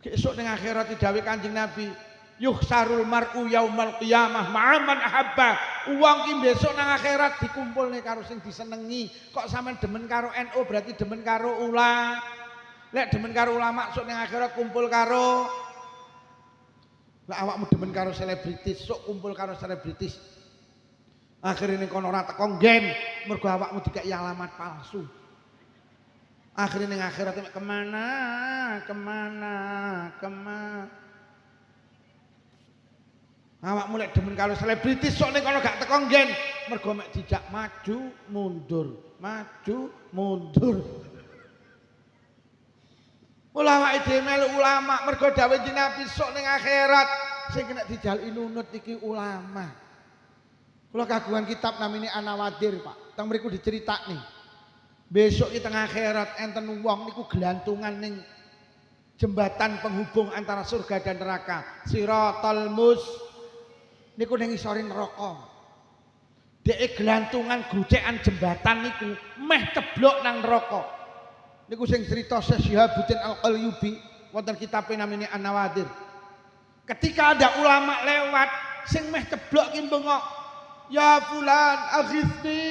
Esuk ning akhirat didhawuhi Kanjeng Nabi, yuhsarul mar'u yaumal qiyamah ma'aman ahabba. Wong ki besok nang akhirat dikumpulne karo sing disenengi. Kok sampean demen karo NU berarti demen karo ulama. Lek demen karo ulama sok ning akhirat kumpul karo lek awakmu demen karo selebritis sok kumpul karo selebritis. Akhire ning kono ora teko nggen mergo awakmu dikeki alamat palsu. Akhire ning akhirat kemana? Awakmu lek demen karo selebritis sok ning kono gak teko nggen mergo mek dijak maju mundur, maju mundur. Ulama ide melu ulama mergo dawuh Nabi sok ning akhirat sing kena dijaluk nunut iki ulama. Kula kagungan kitab namine An-Nawadir, Pak. Teng mriku diceritakne. Besok iki teng akhirat enten wong niku gelantungan ning jembatan penghubung antara surga dan neraka. Siratal niku ning isore neraka. Dhek gelantungan grucekan jembatan niku meh ceblok nang neraka. Niku sing cerita Syekh Syihabuddin Al-Qalyubi wonten kitab namine An-Nawadir. Ketika ada ulama lewat sing meh ceblok ki bengok, "Ya fulan, aghithni,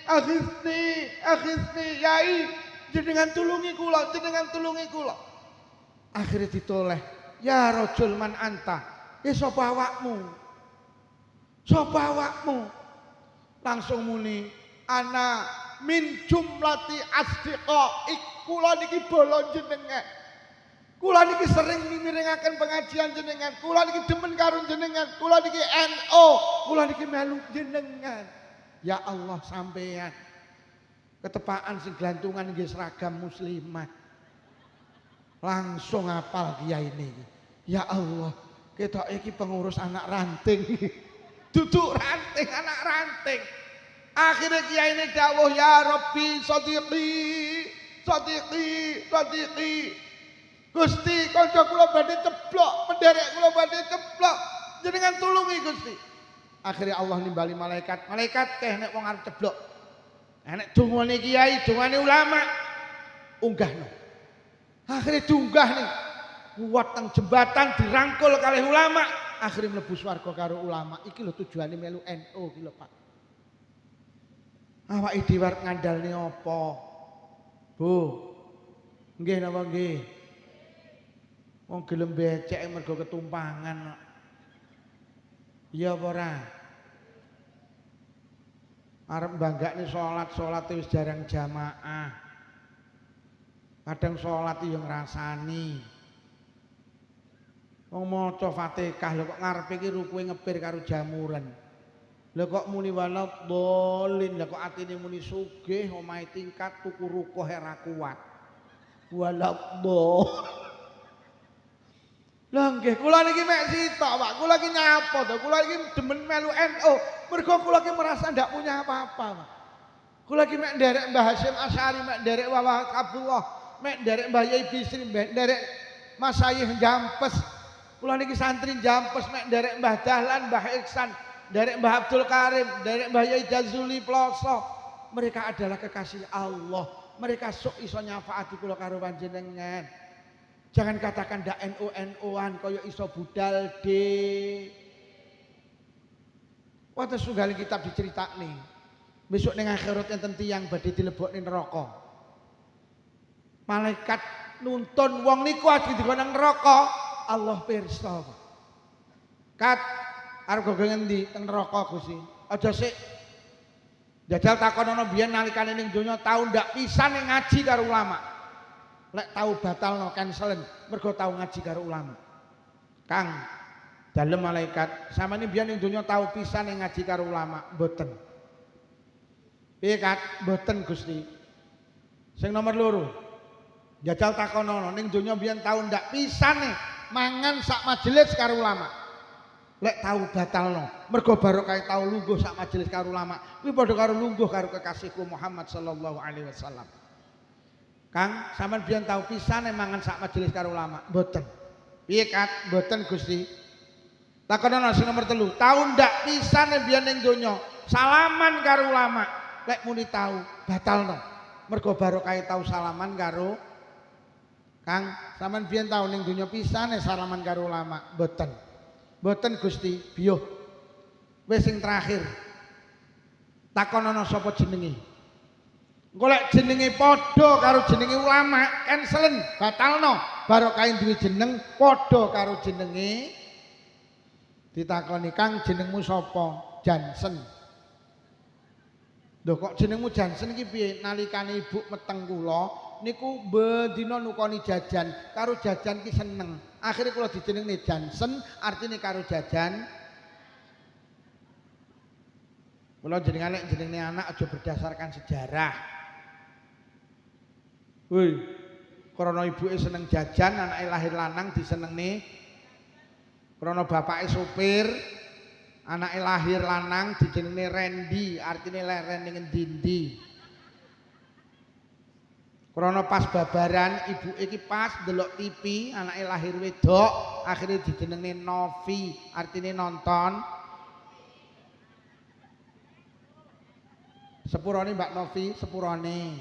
aghithni, aghithni, yai, jenengan tulungi kula, jenengan tulungi kula." Akhirnya ditoleh, "Ya rajul man anta?" Sapa awakmu? Sapa awakmu? Langsung muni, "Ana min jumlati asdiqa." Kula niki bola jenengan. Kula niki sering mirengaken pengajian jenengan. Kula niki demen karo jenengan. Kula niki NU. Kula niki melu jenengan. Ya Allah sampeyan. Ketepaan sing glantungan nggih seragam muslimat. Langsung apal kiai ini. Ya Allah, ketok iki pengurus anak ranting. Duduk ranting, anak ranting. Akhirnya kiai ini dawuh, "Ya Rabbi sadiqi, sadiqi, sadiqi. Gusti, kanca kula badhe ceblok, penderek kula badhe ceblok. Jenengan tulungi Gusti." Akhirnya Allah nimbali malaikat. Malaikat keh nek wong arep ceblok. Nek dungane kiai, dungane ulama, unggahno. Akhirnya diunggah nih. Kuat teng jembatan dirangkul kalih ulama. Akhirnya mlebu swarga karo ulama. Iki lho tujuane melu NU iki lho, Pak. Awake dhewe arep ngandalne apa? Bu. Nggih napa nggih? Wong gelem becek mergo ketumpangan kok. Iya apa ora? Arep banggakne salat wis jarang jamaah. Kadang salat yo ngrasani. Wong maca Fatihah lho kok ngarepe iki rukuke ngepir karo jamuran. Lha kok muni walad dolin, lha kok atine muni sugih, omahe tingkat, tuku rukuh ora kuat. Walad dolin. Lah nggih, kula niki mek sitok, Pak. Kula iki nyapa to? Kula iki demen melu NU. Mergo kula iki merasa ndak punya apa-apa, Pak. Kula iki mek nderek Mbah Hasyim Asy'ari, mek nderek Wawah Abdullah, mek nderek Mbah Yai Bisri, mek nderek Mas Sayih Jampes. Kula niki santri Jampes, mek nderek Mbah Dahlan, Mbah Iksan, nderek Mbah Abdul Karim, nderek Mbah Yai Jazuli Ploso. Mereka adalah kekasih Allah. Mereka sok iso nyafaati kula karo panjenengan. Jangan katakan ndak NU-NU-an kaya iso budal de. Wonten setunggal kitab diceritakne. Besok ning akhirat enten tiyang badhe dilebokne neraka. Malaikat nuntun wong niku aja dikon nang neraka, Allah pirsa. Kat arep go ngendi teng neraka Gusti? Aja sik. Jajal takonono biyen nalikane ning donya tau ndak pisan ngaji karo ulama. Lek tahu batalno cancelen mergo tahu ngaji karo ulama. Kang, dalem malaikat, sampeyan biyen ning donya tahu pisan ngaji karo ulama, mboten. Piye Kat? Mboten Gusti. Sing nomor loro. Jajal takonono ning donya biyen tahu ndak pisan mangan sak majelis karo ulama. Lek tahu batalno mergo barokah tahu lungguh sak majelis karo ulama, kuwi padha karo lungguh karo kekasihku Muhammad sallallahu alaihi wasallam. Kang, sampean biyen tau pisan mangan sak majelis karo ulama? Mboten. Piye Kat? Mboten Gusti. Takonono sing nomor 3. Tau ndak pisan biyen ning donya salaman karo ulama? Lek muni tau, batalno. Mergo barokah tau salaman karo Kang, sampean biyen tau ning donya pisan salaman karo ulama? Mboten. Mboten Gusti. Biyuh. Wis sing terakhir. Takonono sapa jenenge? Golek jenenge padha karo jenenge ulama, cancelen, batalno. Barokah duwe jeneng padha karo jenenge. Ditakoni, "Kang, jenengmu sapa?" Jansen. Lho kok jenengmu Jansen iki piye? Nalikane ibu meteng kula niku bendina nukoni jajan, karo jajan ki seneng. Akhire kula dijenengne Jansen, artine karo jajan. Kula jenengan nek jenenge anak aja berdasarkan sejarah. Woi, krana ibuke seneng jajan, anake lahir lanang disenengne. Krana bapake sopir, anake lahir lanang dijenengne Randy, artine leren ning endi-endi. Krana pas babaran ibuke iki pas ndelok TV, anake lahir wedok, akhirnya dijenengne Novi, artine nonton. Sepurane Mbak Novi, sepurane.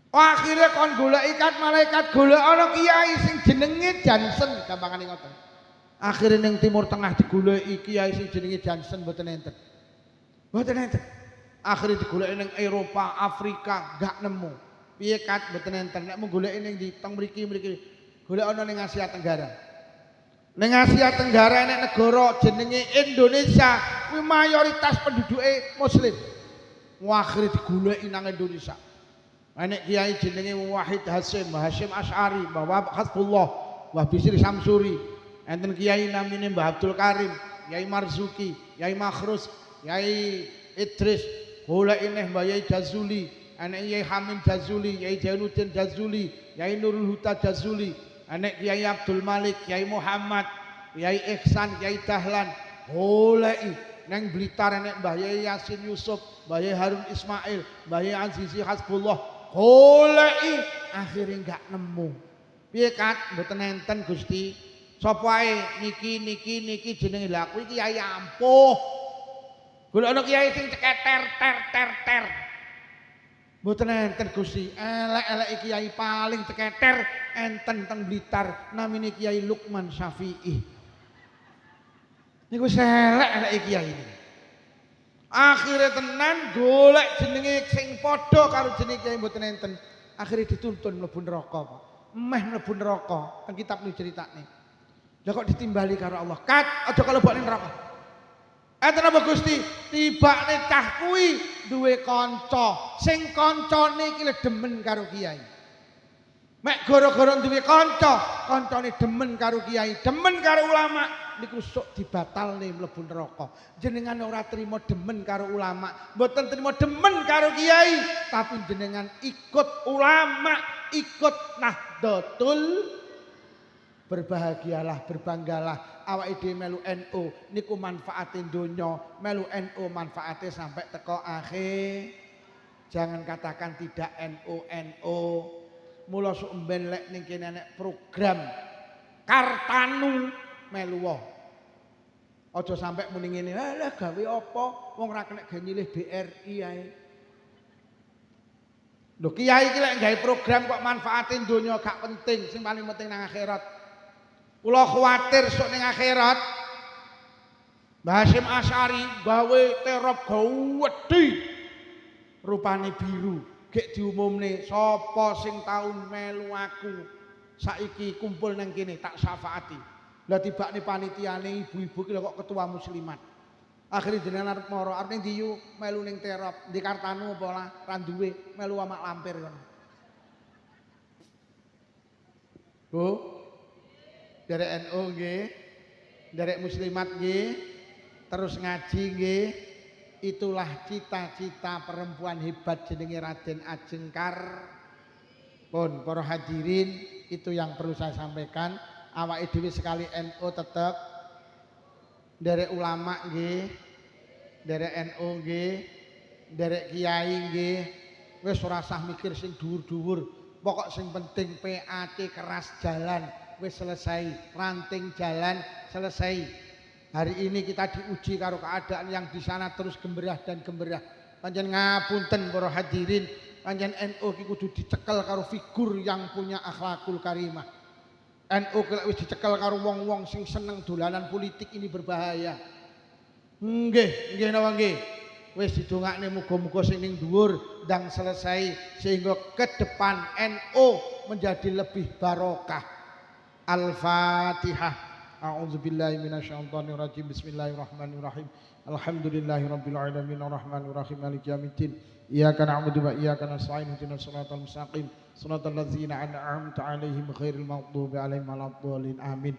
Akhirnya kon golek ikat malaikat golek ana kiai sing jenenge Jansen, gampangane ngoten. Akhirnya ning Timur Tengah digoleki kiai sing jenenge Jansen mboten enten. Mboten enten. Akhirnya digoleki ning Eropa, Afrika, gak nemu. Piye kat mboten enten. Nek mung goleki ning di teng mriki golek ana ning Asia Tenggara. Ning Asia Tenggara nek negara jenenge Indonesia, kuwi mayoritas penduduke muslim. Akhirnya digoleki nang Indonesia. Nek kiai jenenge Wahid Hasyim Asy'ari, Mbah Hasbullah, Mbah Bisri Samsuri, enten kiai namine Mbah Abdul Karim, Kiai Marzuki, Kiai Makhrus, Kiai Idris, golek ineh Mbah Yai Jazuli, anek Kiai Hamim Jazuli, Kiai Jainuddin Jazuli, Kiai Nurul Huda Jazuli, anek Kiai Abdul Malik, Kiai Muhammad, Kiai Ihsan, Kiai Dahlan, goleki nang Blitar enek Mbah Yai Yasin Yusuf, Mbah Yai Harun Ismail, Mbah Yai Azizi Hasbullah. Goleki akhirnya enggak nemu. Piye kat mboten enten Gusti. Sapa ae niki jenenge lha kuwi kiai ampuh. Golek ana kiai sing ceketer. Mboten enten Gusti. Elek-elek kiai paling ceketer enten teng Blitar namine Kiai Lukman Syafi'i. Niku elek-elek kiai ini. Akhirnya tenan golek jenenge sing padha karo jenenge kiai mboten enten. Akhirnya dituntun mlebu neraka, Pak. Meh mlebu neraka, teng kitab niku critakne. Lah kok ditimbali karo Allah. Kat aja kalebok ning neraka. Enten apa Gusti? Tibane cah kuwi duwe kanca. Sing kancane iki le demen karo kiai. Mek gara-gara duwe kanca, kancane demen karo kiai, demen karo ulama, niku sok dibatalne mlebu neraka. Jenengan ora trima demen karo ulama, mboten trima demen karo kiai, tapi jenengan ikut ulama, ikut Nahdlatul. Berbahagialah, berbanggalah awake dhewe melu NU niku manfaate donya, melu NU manfaate sampai teko akhir. Jangan katakan tidak NU. Mula sok mben lek ning kene nek program Kartanu melu wae. Aja sampe muni ngene, "Alah gawe apa? Wong ora kena nyilih BRI ae." Lho kiai iki lek gawe program kok manfaatin donya gak penting, sing paling penting nang akhirat. Kula kuwatir sok ning akhirat Mbah Hasyim Asy'ari gawe terop gawedhi rupane biru. Gek diumumne sapa sing taun melu aku saiki kumpul nang kene tak syafaati. Lah tibakne panitiane ibu-ibu ki kok ketua muslimat. Akhire jenengan arep mara arep ning ndi melu ning terop, di Kartanu apa lah ra duwe melu amak lampir kono. Bu, derek NU nggih, derek muslimat nggih, terus ngaji nggih. Itulah cita-cita perempuan hebat jenenge Raden Ajeng Kar. Pun para hadirin, itu yang perlu saya sampaikan. Awake dhewe sekali NU tetep derek ulama nggih, derek NU nggih, derek kiai nggih. Wis ora usah mikir sing dhuwur-dhuwur. Pokok sing penting PAT keras jalan wis selesai, ranting jalan selesai. Hari ini kita diuji karo keadaan yang di sana terus gemberah dan gemberah. Panjen ngapunten para hadirin, panjen NU ki kudu dicekel karo figur yang punya akhlakul karimah. NU ki wis dicekel karo wong-wong sing seneng dolanan politik ini berbahaya. Nggih napa nggih. Wis didongakne muga-muga sing ning dhuwur ndang selesai sehingga ke depan NU menjadi lebih barokah. Al-Fatihah. A'udzubillahi minasyaitonirrajim. Bismillahirrahmanirrahim. Alhamdulillahirabbil alamin arrahmanir rahim maliki yaumiddin. Iyyaka na'budu wa iyyaka nasta'in ihdinas siratal mustaqim. Shiratal ladzina an'amta 'alaihim ghairil maghdubi 'alaihim waladdallin. Amin.